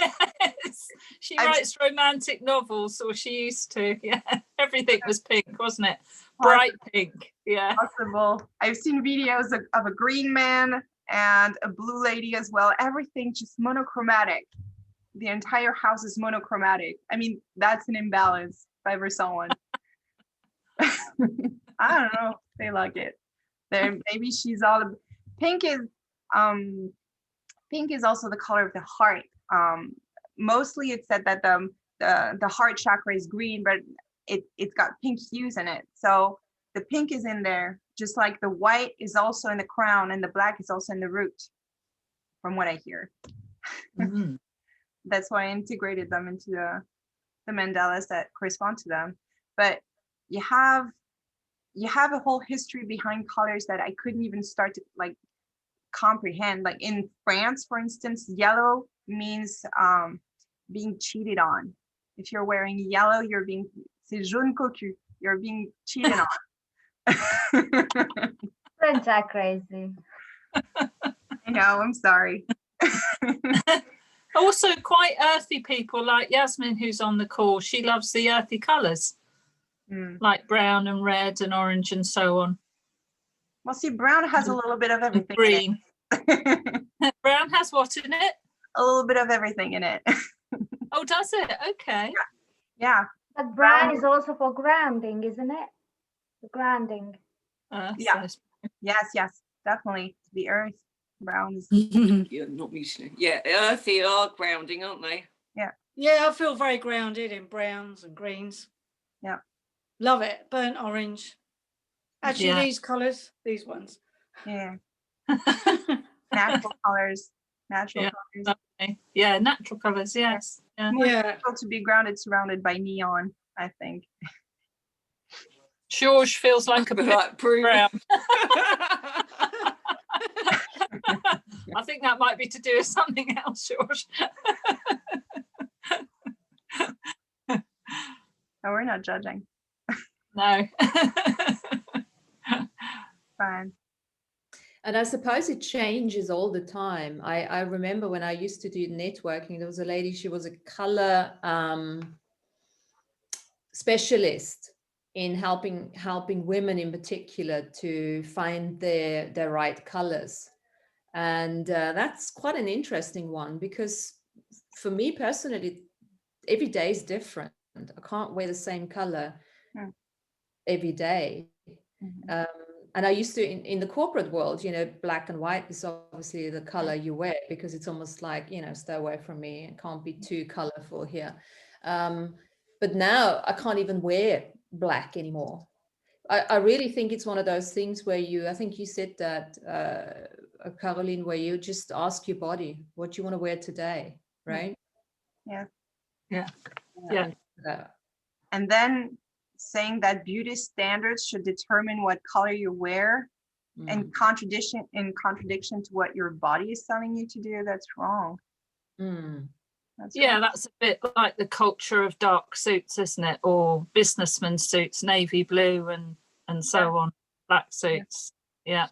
Speaker 3: She writes romantic novels, or she used to. Yeah, everything was pink, wasn't it? Bright pink. Yeah.
Speaker 2: Possible. I've seen videos of a green man and a blue lady as well. Everything just monochromatic. the entire house is monochromatic. I mean, that's an imbalance if I ever saw one. I don't know if they like it. There, maybe she's all pink is also the color of the heart. Mostly it's said that the heart chakra is green, but it's got pink hues in it. So the pink is in there, just like the white is also in the crown and the black is also in the root, from what I hear.
Speaker 3: Mm.
Speaker 2: That's why I integrated them into the mandalas that correspond to them. But you have a whole history behind colors that I couldn't even start to like comprehend. Like in France, for instance, yellow means being cheated on. If you're wearing yellow, you're being c'est jaune cocu. You're being cheated on.
Speaker 8: French are crazy.
Speaker 2: I know, I'm sorry.
Speaker 3: Also quite earthy people like Yasmin, who's on the call. She loves the earthy colours, like brown and red and orange and so on.
Speaker 2: Well, see, brown has a little bit of everything.
Speaker 3: Green.
Speaker 2: In it.
Speaker 3: Brown has what in it?
Speaker 2: A little bit of everything in it.
Speaker 3: Oh, does it? Okay.
Speaker 2: Yeah.
Speaker 8: But brown is also for grounding, isn't it? Grounding.
Speaker 2: Yeah. Yes, definitely. The earth, brown is.
Speaker 9: Yeah, not usually. Yeah, earthy are grounding, aren't they?
Speaker 2: Yeah.
Speaker 11: Yeah, I feel very grounded in browns and greens.
Speaker 2: Yeah.
Speaker 11: Love it. Burnt orange. Actually,
Speaker 3: Yeah.
Speaker 11: these colours, these ones.
Speaker 2: Yeah. Natural colors. Natural colors.
Speaker 3: Lovely. Yeah, natural colours, yes. Yeah.
Speaker 2: More difficult to be grounded surrounded by neon, I think.
Speaker 3: George feels like a bit
Speaker 9: Like
Speaker 3: brown. I think that might be to do with something else, George.
Speaker 2: Oh, we're not judging.
Speaker 3: No.
Speaker 2: Fine.
Speaker 1: And I suppose it changes all the time. I remember when I used to do networking, there was a lady, she was a color specialist in helping women in particular to find their right colors. And that's quite an interesting one, because for me personally, every day is different. I can't wear the same color every day. And I used to, in the corporate world, you know, black and white is obviously the color you wear, because it's almost like, you know, stay away from me. It can't be too colorful here. But now I can't even wear black anymore. I really think it's one of those things where I think you said that, Caroline, where you just ask your body, what do you want to wear today, right?
Speaker 2: Yeah.
Speaker 3: Yeah.
Speaker 2: And then saying that beauty standards should determine what color you wear, and contradiction to what your body is telling you to do, that's wrong. That's
Speaker 3: yeah,
Speaker 2: wrong.
Speaker 3: that's a bit like the culture of dark suits, isn't it? Or businessman suits, navy blue and so on, black suits. Yeah,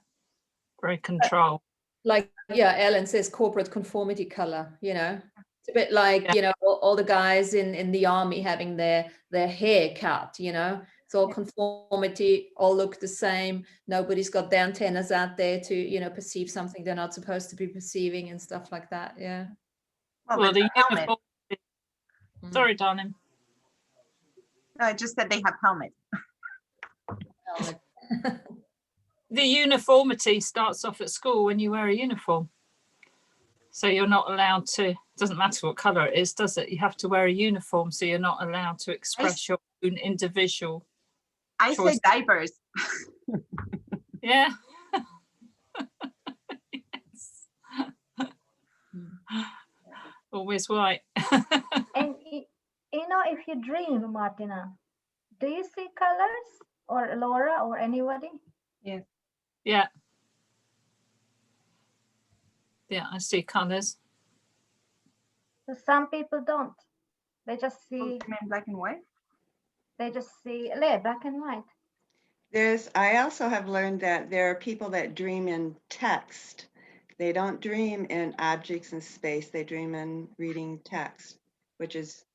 Speaker 3: very control.
Speaker 1: Like, yeah, Ellen says corporate conformity color, you know. It's a bit like, you know, all the guys in the army having their hair cut, you know. It's all conformity, all look the same. Nobody's got their antennas out there to, you know, perceive something they're not supposed to be perceiving and stuff like that. Yeah.
Speaker 3: Well, the uniform. Sorry, darling.
Speaker 2: No, I just said they have helmets.
Speaker 3: The uniformity starts off at school when you wear a uniform. So you're not allowed to, doesn't matter what colour it is, does it? You have to wear a uniform, so you're not allowed to express your own individual
Speaker 2: choice. Say diapers.
Speaker 3: Yeah. Yes. Always white.
Speaker 8: And you know, if you dream, Martina, do you see colors, or Laura, or anybody?
Speaker 2: Yeah.
Speaker 3: Yeah. Yeah, I see colours.
Speaker 8: So some people don't. They just see.
Speaker 2: In black and white.
Speaker 8: They just see black and white.
Speaker 4: I also have learned that there are people that dream in text. They don't dream in objects in space. They dream in reading text, which is,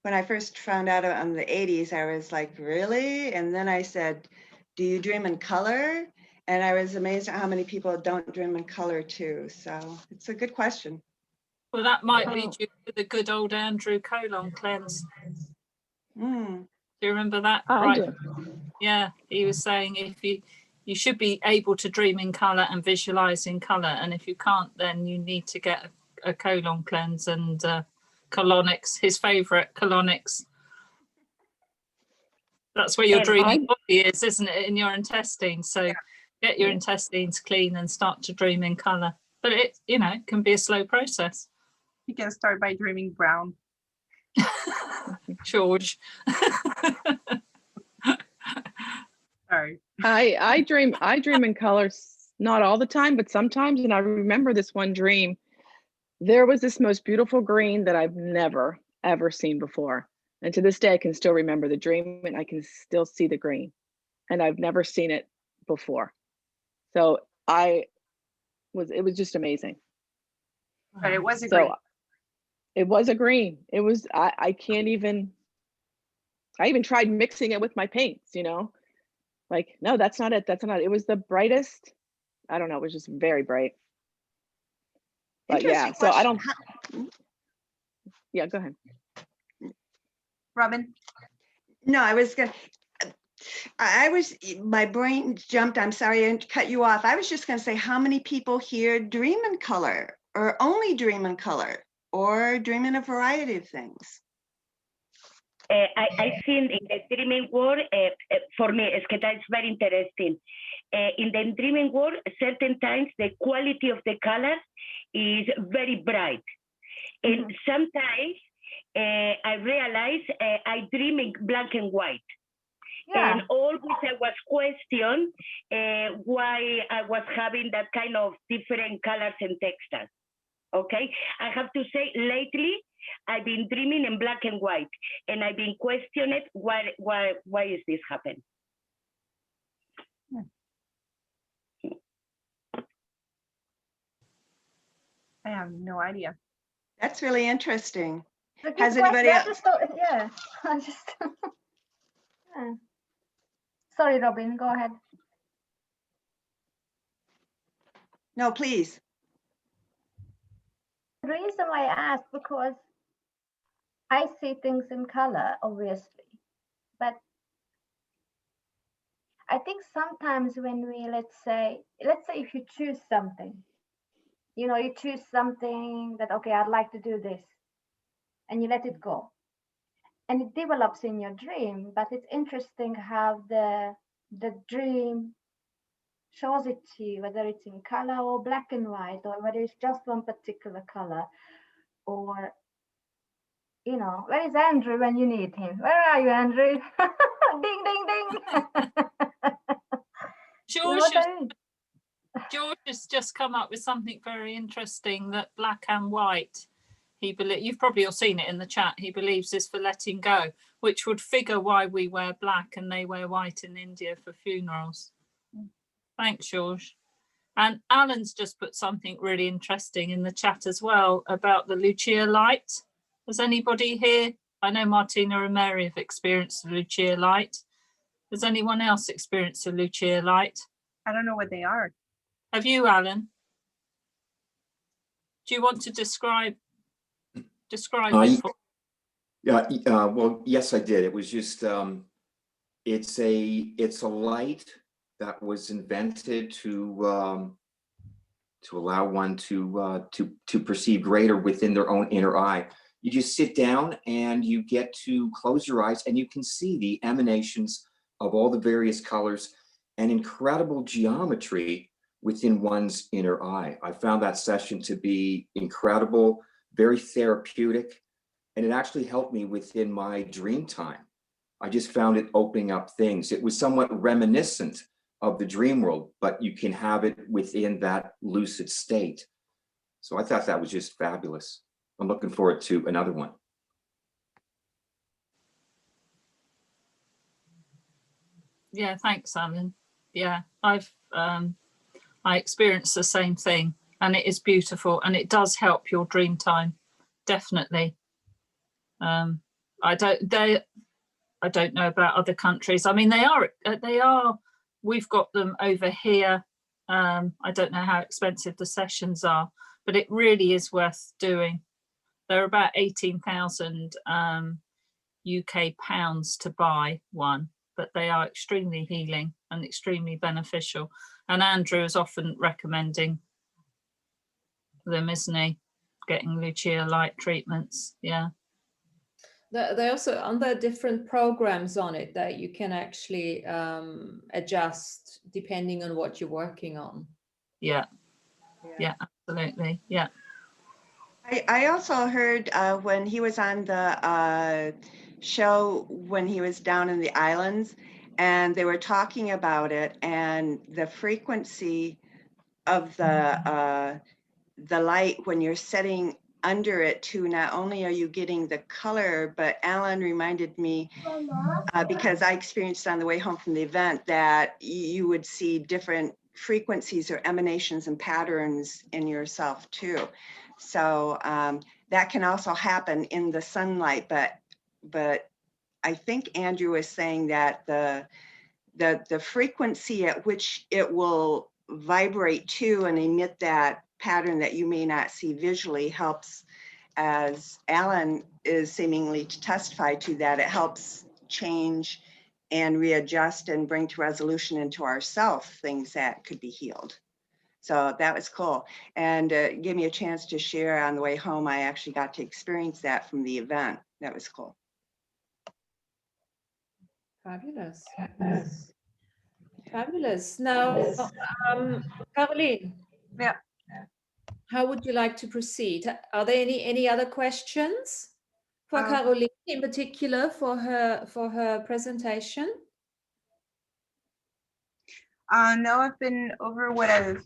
Speaker 4: when I first found out in the 80s, I was like, really? And then I said, do you dream in color? And I was amazed at how many people don't dream in color too. So it's a good question.
Speaker 3: Well, that might be due to the good old Andrew colon cleanse.
Speaker 4: Mm.
Speaker 3: Do you remember that?
Speaker 5: I
Speaker 3: Right.
Speaker 5: do.
Speaker 3: Yeah, he was saying if you should be able to dream in colour and visualise in colour, and if you can't, then you need to get a colon cleanse and colonics, his favourite colonics. That's where your dreaming body is, isn't it, in your intestines? So get your intestines clean and start to dream in colour. But it, you know, it can be a slow process.
Speaker 2: You can start by dreaming brown.
Speaker 3: George.
Speaker 2: Sorry.
Speaker 5: I dream in colors, not all the time, but sometimes. And I remember this one dream. There was this most beautiful green that I've never, ever seen before. And to this day, I can still remember the dream and I can still see the green. And I've never seen it before. So it was just amazing.
Speaker 2: But it was a green.
Speaker 5: It was a green. It was, I even tried mixing it with my paints, you know, like, no, that's not it. That's not it. It was the brightest. I don't know. It was just very bright. But yeah, so I don't. Yeah, go ahead.
Speaker 2: Robin?
Speaker 4: No, my brain jumped. I'm sorry I cut you off. I was just going to say, how many people here dream in color or only dream in color or dream in a variety of things?
Speaker 10: I think in the dreaming world, for me, it's very interesting. In the dreaming world, certain times the quality of the colors is very bright. And sometimes I realize I dream in black and white. Yeah. And always I was questioned why I was having that kind of different colors and textures. Okay, I have to say lately I've been dreaming in black and white, and I've been questioned why is this happening?
Speaker 2: I have no idea.
Speaker 4: That's really interesting. Has anybody else?
Speaker 8: Yeah, I just. Yeah. Sorry, Robin, go ahead.
Speaker 4: No, please.
Speaker 8: The reason why I asked, because I see things in color, obviously, but I think sometimes when we, let's say if you choose something, you know, you choose something that, okay, I'd like to do this, and you let it go, and it develops in your dream. But it's interesting how the dream shows it to you, whether it's in color or black and white, or whether it's just one particular color, or, you know, where is Andrew when you need him? Where are you, Andrew? Ding, ding, ding.
Speaker 3: George has just come up with something very interesting, that black and white, you've probably all seen it in the chat, he believes is for letting go, which would figure why we wear black and they wear white in India for funerals. Thanks, George. And Alan's just put something really interesting in the chat as well about the Lucia light. Has anybody here? I know Martina and Mary have experienced the Lucia light. Has anyone else experienced the Lucia light?
Speaker 2: I don't know what they are.
Speaker 3: Have you, Alan? Do you want to describe it?
Speaker 7: Yeah. Well, yes, I did. It was just it's a light that was invented to allow one to perceive greater within their own inner eye. You just sit down and you get to close your eyes and you can see the emanations of all the various colors and incredible geometry within one's inner eye. I found that session to be incredible, very therapeutic, and it actually helped me within my dream time. I just found it opening up things. It was somewhat reminiscent of the dream world, but you can have it within that lucid state. So I thought that was just fabulous. I'm looking forward to another one.
Speaker 3: Yeah, thanks, Alan. Yeah, I experienced the same thing, and it is beautiful, and it does help your dream time, definitely. I don't know about other countries. I mean, they are. We've got them over here. I don't know how expensive the sessions are, but it really is worth doing. They're about 18,000 UK pounds to buy one, but they are extremely healing and extremely beneficial. And Andrew is often recommending them, isn't he? Getting Lucia light treatments. Yeah.
Speaker 1: They also under different programs on it that you can actually adjust depending on what you're working on.
Speaker 3: Yeah. Yeah, absolutely. Yeah.
Speaker 4: I also heard when he was on the show when he was down in the islands, and they were talking about it, and the frequency of the light when you're setting under it too. Not only are you getting the color, but Alan reminded me because I experienced on the way home from the event that you would see different frequencies or emanations and patterns in yourself too. So that can also happen in the sunlight, but I think Andrew was saying that the frequency at which it will vibrate to and emit that pattern that you may not see visually helps, as Alan is seemingly to testify to, that it helps change and readjust and bring to resolution into ourself things that could be healed. So that was cool, and gave me a chance to share on the way home. I actually got to experience that from the event. That was cool.
Speaker 1: Fabulous. Fabulous. Now, Caroline.
Speaker 2: Yeah.
Speaker 1: How would you like to proceed? Are there any other questions for Caroline in particular for her presentation?
Speaker 2: No, I've been over what I've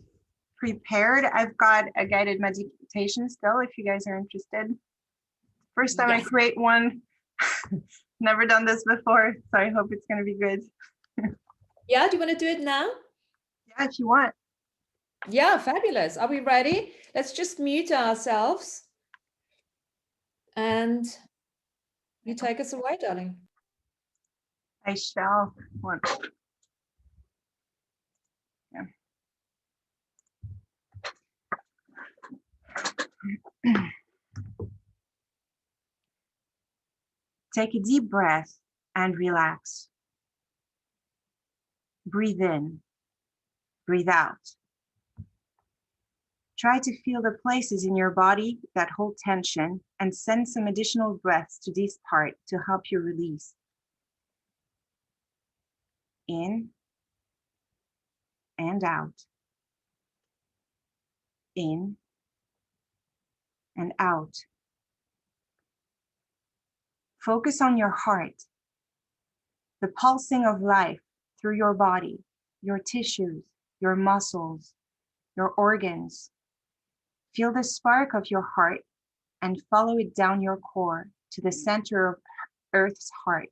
Speaker 2: prepared. I've got a guided meditation still, if you guys are interested. First time I create one. Never done this before, so I hope it's going to be good.
Speaker 1: Yeah, do you want to do it now?
Speaker 2: Yeah, if you want.
Speaker 1: Yeah, fabulous. Are we ready? Let's just mute ourselves. And you take us away, darling.
Speaker 2: I shall. One. Yeah. Take a deep breath and relax. Breathe in, breathe out. Try to feel the places in your body that hold tension and send some additional breaths to this part to help you release. In and out. In and out. Focus on your heart, the pulsing of life through your body, your tissues, your muscles, your organs. Feel the spark of your heart and follow it down your core to the center of Earth's heart.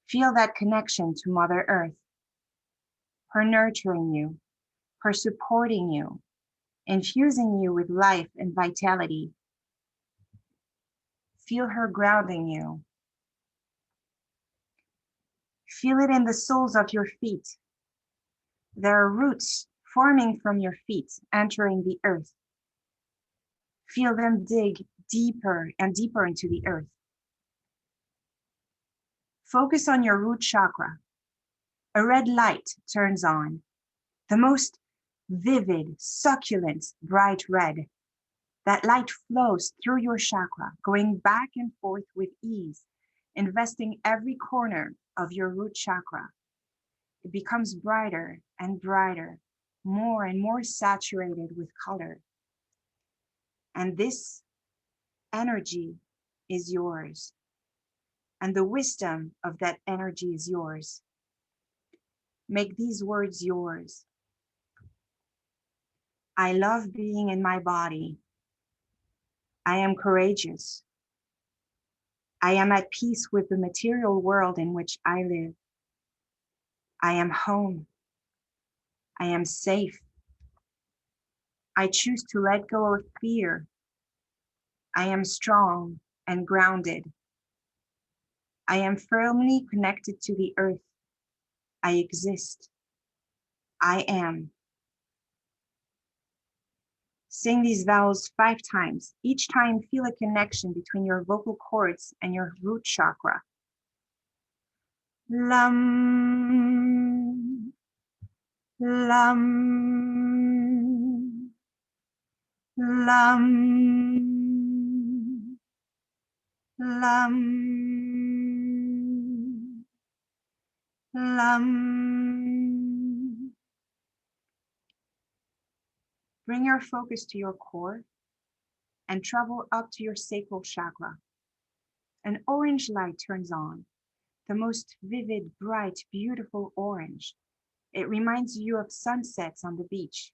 Speaker 2: Feel that connection to Mother Earth, her nurturing you, her supporting you, infusing you with life and vitality. Feel her grounding you. Feel it in the soles of your feet. There are roots forming from your feet, entering the earth. Feel them dig deeper and deeper into the earth. Focus on your root chakra. A red light turns on, the most vivid, succulent, bright red. That light flows through your chakra, going back and forth with ease, investing every corner of your root chakra. It becomes brighter and brighter, more and more saturated with color. And this energy is yours. And the wisdom of that energy is yours. Make these words yours. I love being in my body. I am courageous. I am at peace with the material world in which I live. I am home. I am safe. I choose to let go of fear. I am strong and grounded. I am firmly connected to the earth. I exist. I am. Sing these vowels 5 times. Each time, feel a connection between your vocal cords and your root chakra. Lam, lam, lam, lam, lam. Bring your focus to your core and travel up to your sacral chakra. An orange light turns on, the most vivid, bright, beautiful orange. It reminds you of sunsets on the beach,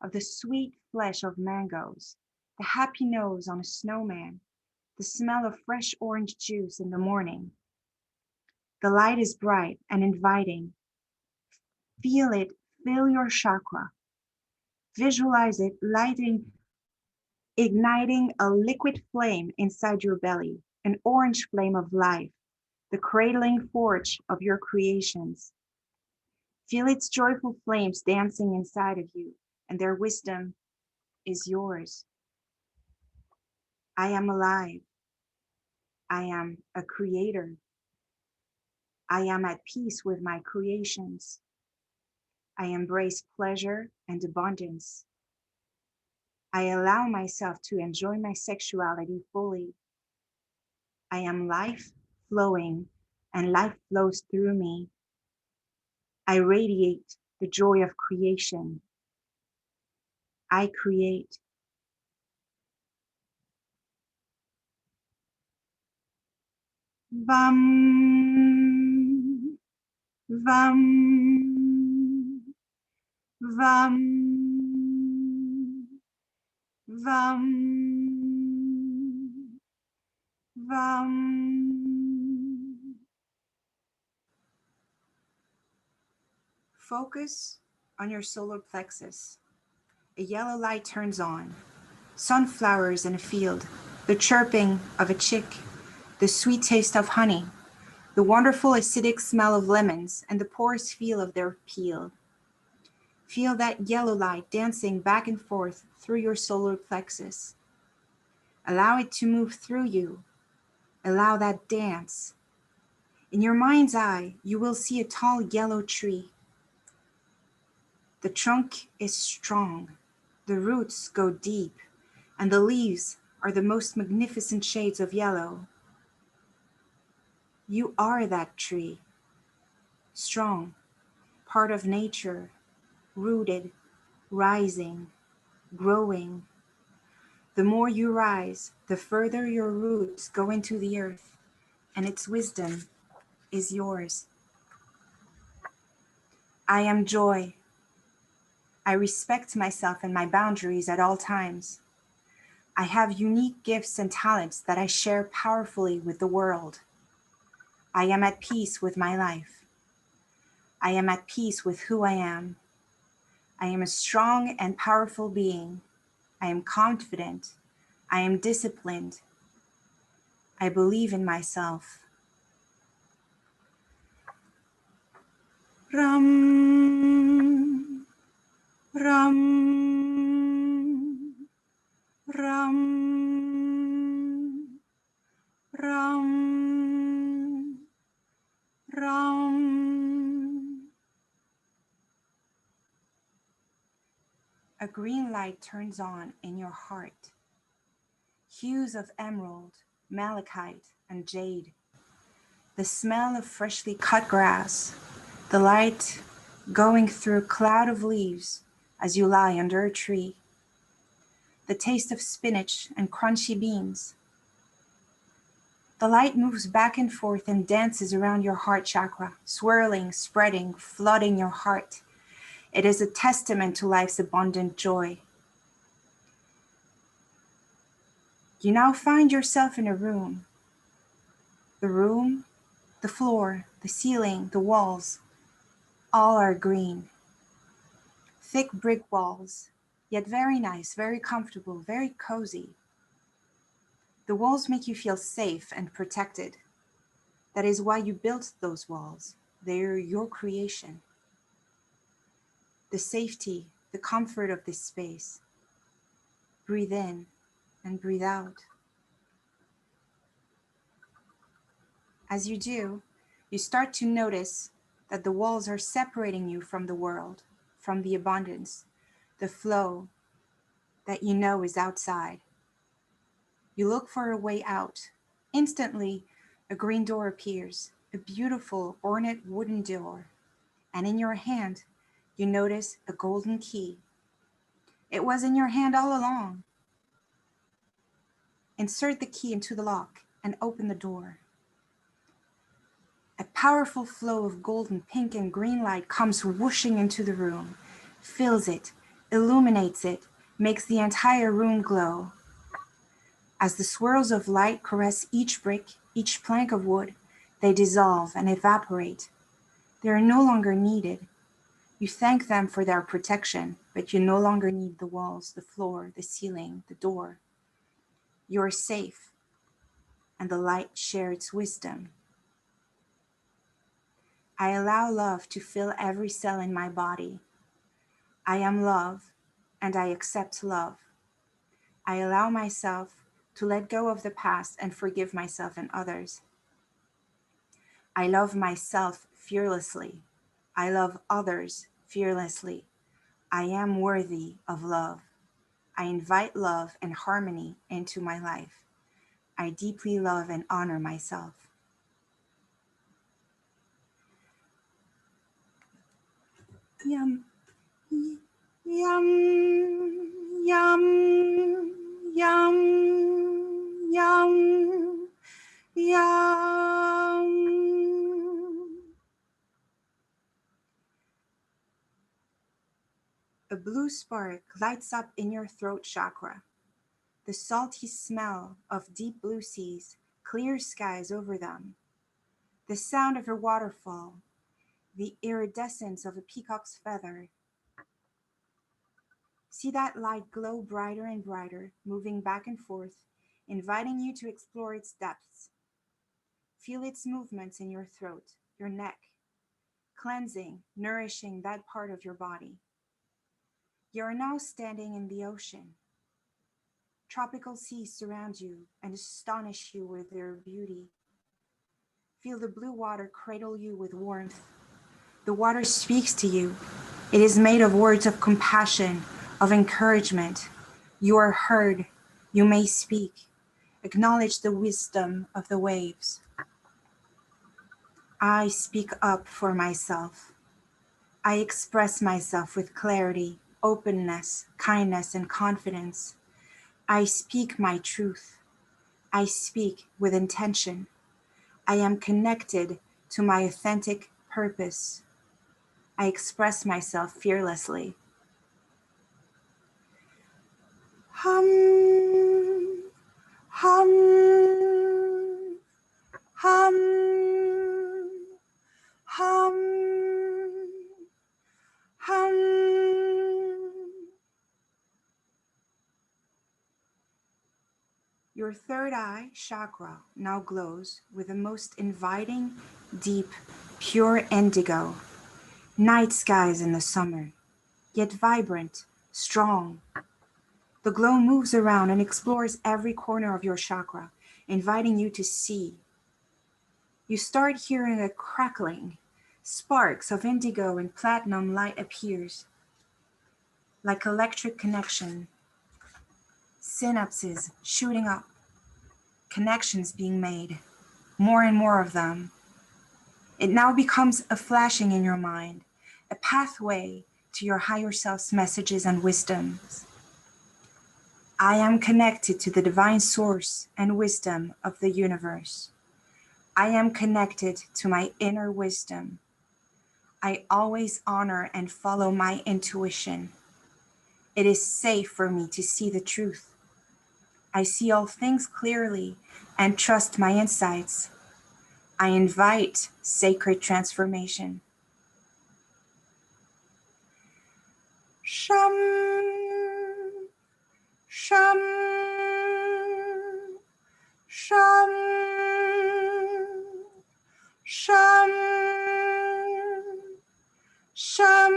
Speaker 2: of the sweet flesh of mangoes, the happy nose on a snowman, the smell of fresh orange juice in the morning. The light is bright and inviting. Feel it fill your chakra. Visualize it igniting a liquid flame inside your belly, an orange flame of life, the cradling forge of your creations. Feel its joyful flames dancing inside of you, and their wisdom is yours. I am alive. I am a creator. I am at peace with my creations. I embrace pleasure and abundance. I allow myself to enjoy my sexuality fully. I am life flowing, and life flows through me. I radiate the joy of creation. I create. Vam, vam, vam, vam, vam. Focus on your solar plexus. A yellow light turns on. Sunflowers in a field, the chirping of a chick, the sweet taste of honey, the wonderful acidic smell of lemons, and the porous feel of their peel. Feel that yellow light dancing back and forth through your solar plexus. Allow it to move through you. Allow that dance. In your mind's eye, you will see a tall yellow tree. The trunk is strong. The roots go deep, and the leaves are the most magnificent shades of yellow. You are that tree. Strong, part of nature, rooted, rising, growing. The more you rise, the further your roots go into the earth, and its wisdom is yours. I am joy. I respect myself and my boundaries at all times. I have unique gifts and talents that I share powerfully with the world. I am at peace with my life. I am at peace with who I am. I am a strong and powerful being. I am confident. I am disciplined. I believe in myself. Ram, ram, ram, ram, ram. A green light turns on in your heart. Hues of emerald, malachite, and jade. The smell of freshly cut grass. The light going through a cloud of leaves as you lie under a tree. The taste of spinach and crunchy beans. The light moves back and forth and dances around your heart chakra, swirling, spreading, flooding your heart. It is a testament to life's abundant joy. You now find yourself in a room. The room, the floor, the ceiling, the walls, all are green. Thick brick walls, yet very nice, very comfortable, very cozy. The walls make you feel safe and protected. That is why you built those walls. They're your creation. The safety, the comfort of this space. Breathe in and breathe out. As you do, you start to notice that the walls are separating you from the world, from the abundance, the flow that you know is outside. You look for a way out. Instantly, a green door appears, a beautiful ornate wooden door, and in your hand, you notice a golden key. It was in your hand all along. Insert the key into the lock and open the door. A powerful flow of golden, pink, and green light comes whooshing into the room, fills it, illuminates it, makes the entire room glow. As the swirls of light caress each brick, each plank of wood, they dissolve and evaporate. They are no longer needed. You thank them for their protection, but you no longer need the walls, the floor, the ceiling, the door. You are safe, and the light shares wisdom. I allow love to fill every cell in my body. I am love, and I accept love. I allow myself to let go of the past and forgive myself and others. I love myself fearlessly. I love others fearlessly. I am worthy of love. I invite love and harmony into my life. I deeply love and honor myself. Yum, yum, yum, yum, yum, yum. A blue spark lights up in your throat chakra. The salty smell of deep blue seas, clear skies over them. The sound of a waterfall, the iridescence of a peacock's feather. See that light glow brighter and brighter, moving back and forth, inviting you to explore its depths. Feel its movements in your throat, your neck, cleansing, nourishing that part of your body. You are now standing in the ocean. Tropical seas surround you and astonish you with their beauty. Feel the blue water cradle you with warmth. The water speaks to you. It is made of words of compassion, of encouragement. You are heard. You may speak. Acknowledge the wisdom of the waves. I speak up for myself. I express myself with clarity, openness, kindness, and confidence. I speak my truth. I speak with intention. I am connected to my authentic purpose. I express myself fearlessly. Hum, hum, hum, hum, hum. Your third eye chakra now glows with the most inviting, deep, pure indigo. Night skies in the summer, yet vibrant, strong. The glow moves around and explores every corner of your chakra, inviting you to see. You start hearing a crackling. Sparks of indigo and platinum light appears, like electric connection. Synapses shooting up. Connections being made, more and more of them. It now becomes a flashing in your mind, a pathway to your higher self's messages and wisdoms. I am connected to the divine source and wisdom of the universe. I am connected to my inner wisdom. I always honor and follow my intuition. It is safe for me to see the truth. I see all things clearly and trust my insights. I invite sacred transformation. SHAM, SHAM, SHAM, SHAM, SHAM.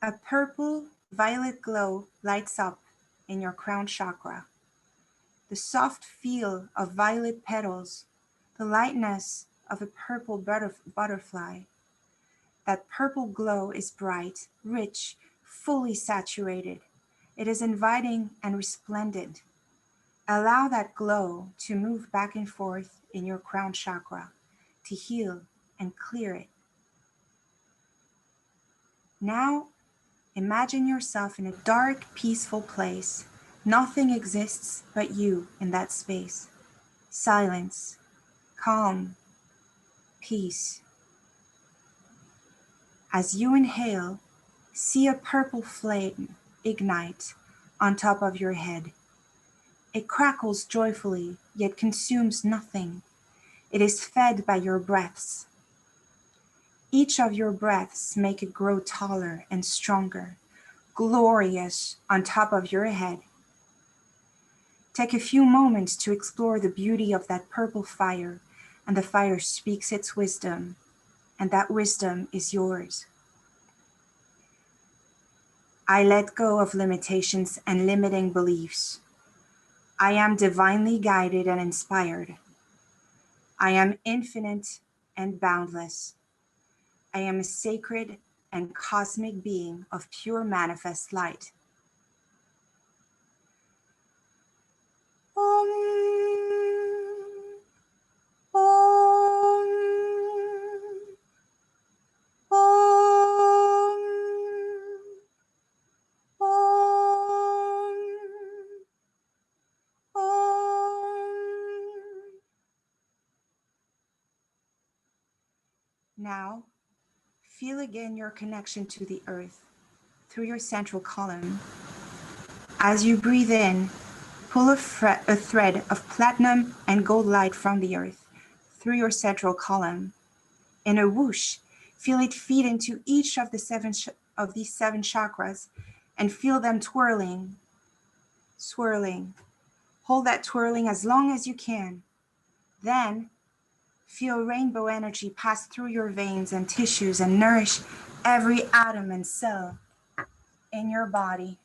Speaker 2: A purple violet glow lights up in your crown chakra. The soft feel of violet petals, the lightness of a purple butterfly. That purple glow is bright, rich, fully saturated. It is inviting and resplendent. Allow that glow to move back and forth in your crown chakra to heal and clear it. Now, imagine yourself in a dark, peaceful place. Nothing exists but you in that space. Silence, calm, peace. As you inhale, see a purple flame ignite on top of your head. It crackles joyfully, yet consumes nothing. It is fed by your breaths. Each of your breaths make it grow taller and stronger, glorious on top of your head. Take a few moments to explore the beauty of that purple fire, and the fire speaks its wisdom, and that wisdom is yours. I let go of limitations and limiting beliefs. I am divinely guided and inspired. I am infinite and boundless. I am a sacred and cosmic being of pure manifest light. Om, Om, Om, Om, Om. Now, feel again your connection to the earth through your central column. As you breathe in, pull a thread of platinum and gold light from the earth through your central column. In a whoosh, feel it feed into each of these seven chakras and feel them twirling, swirling. Hold that twirling as long as you can. Then feel rainbow energy pass through your veins and tissues and nourish every atom and cell in your body.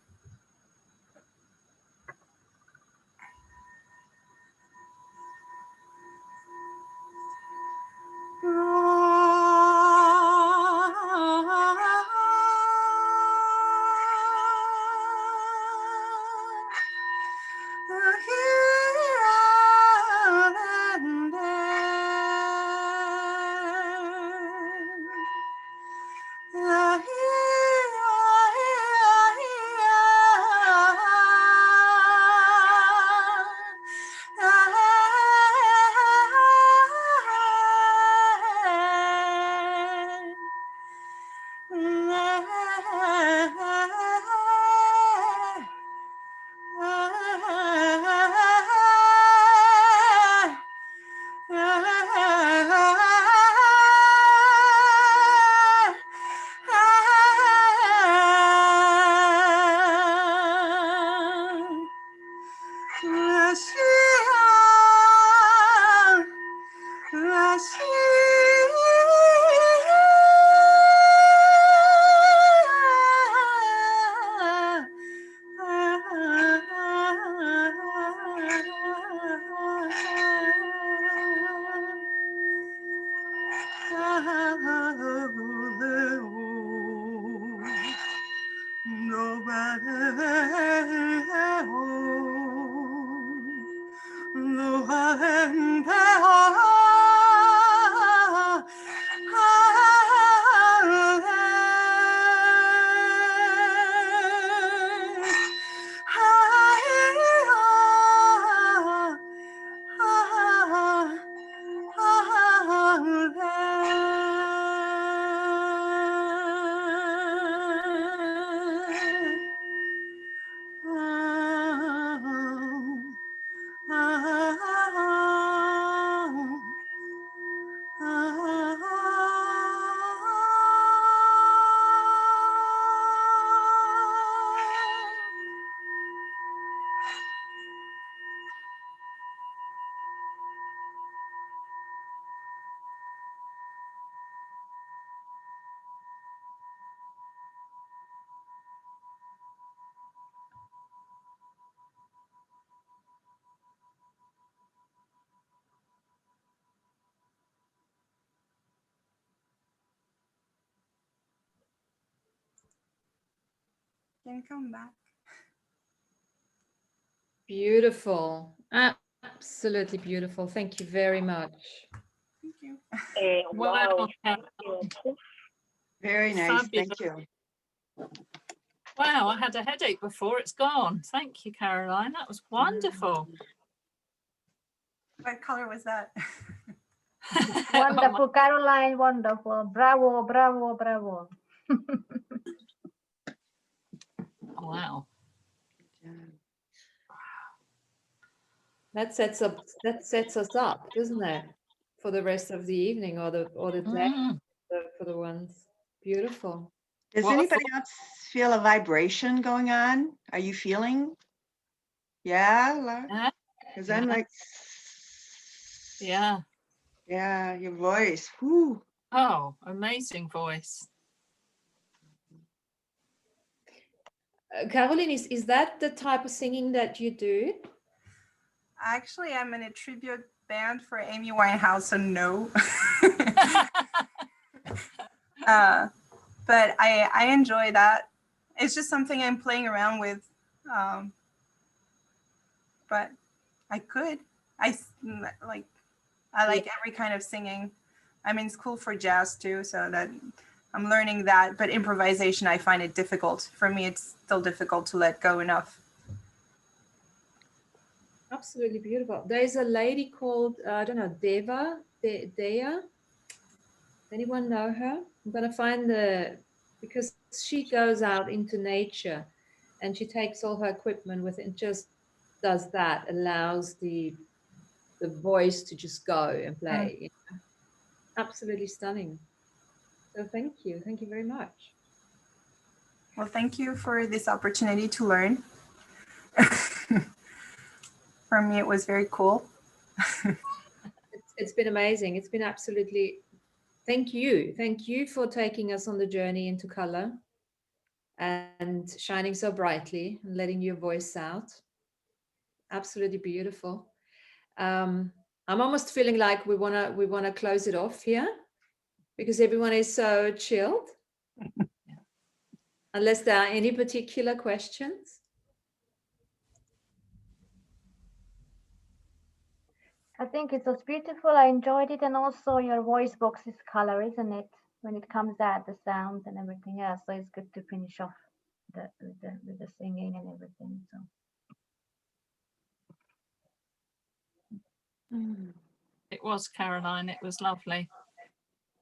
Speaker 2: can come back.
Speaker 1: Beautiful. Absolutely beautiful. Thank you very much.
Speaker 2: Thank you.
Speaker 10: Wow.
Speaker 3: Wow.
Speaker 4: Very nice.
Speaker 3: Fabulous.
Speaker 4: Thank you.
Speaker 3: Wow, I had a headache before, it's gone. Thank you, Caroline. That was wonderful.
Speaker 2: What color was that?
Speaker 8: Wonderful, Caroline, wonderful. Bravo, bravo, bravo.
Speaker 3: Wow.
Speaker 1: That sets us up, doesn't it? For the rest of the evening or the day for the ones. Beautiful.
Speaker 4: Does
Speaker 3: What a
Speaker 4: anybody else feel a vibration going on? Are you feeling? Yeah, Laura? Because I'm like,
Speaker 3: Yeah.
Speaker 4: yeah, your voice. Whoo.
Speaker 3: Oh, amazing voice.
Speaker 1: Caroline, is that the type of singing that you do?
Speaker 2: Actually, I'm in a tribute band for Amy Winehouse, so no. But I enjoy that. It's just something I'm playing around with. But I could. I like every kind of singing. I'm in school for jazz too, so that I'm learning that. But improvisation, I find it difficult. For me, it's still difficult to let go enough.
Speaker 1: Absolutely beautiful. There's a lady called, I don't know, Dea. Anyone know her? I'm going to find because she goes out into nature and she takes all her equipment with it and just does that, allows the voice to just go and play. You know? Absolutely stunning. So thank you very much.
Speaker 2: Well, thank you for this opportunity to learn. For me, it was very cool.
Speaker 1: It's been amazing. It's been absolutely, thank you for taking us on the journey into color and shining so brightly and letting your voice out. Absolutely beautiful. I'm almost feeling like we wanna close it off here because everyone is so chilled. Unless there are any particular questions.
Speaker 8: I think it was beautiful. I enjoyed it, and also your voice box is color, isn't it? When it comes out, the sounds and everything else. So it's good to finish off with the singing and everything. So.
Speaker 3: It was, Caroline. It was lovely.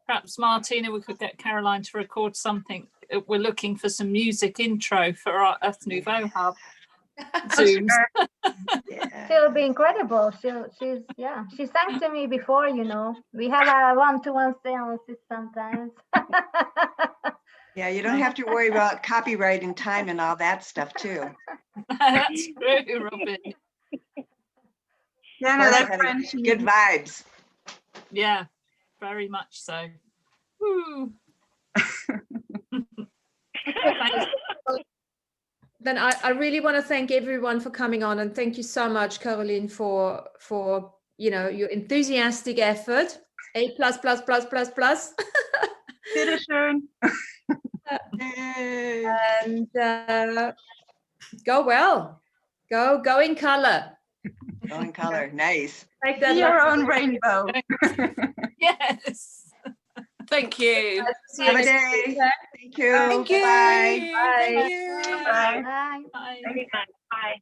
Speaker 3: Perhaps, Martina, we could get Caroline to record something. We're looking for some music intro for our Earth Nouveau Hub. Zooms.
Speaker 8: She'll be incredible. She sang to me before, you know. We have a one-to-one seances sometimes.
Speaker 4: Yeah, you don't have to worry about copyright and time and all that stuff too.
Speaker 3: That's true, Robin.
Speaker 2: Yeah, no, that's French.
Speaker 4: Good vibes.
Speaker 3: Yeah, very much so. Woo.
Speaker 1: Then I really want to thank everyone for coming on, and thank you so much, Caroline, for your enthusiastic effort. A+++++.
Speaker 2: Bitteschön.
Speaker 1: And go well. Go in color.
Speaker 4: Go in color. Nice.
Speaker 1: Make that
Speaker 2: your own rainbow.
Speaker 3: Yes.
Speaker 9: Thank you.
Speaker 4: Have a day. Thank you.
Speaker 9: Thank you.
Speaker 4: Bye.
Speaker 9: Thank you.
Speaker 2: Bye.
Speaker 8: Bye.
Speaker 3: Bye.
Speaker 10: Bye.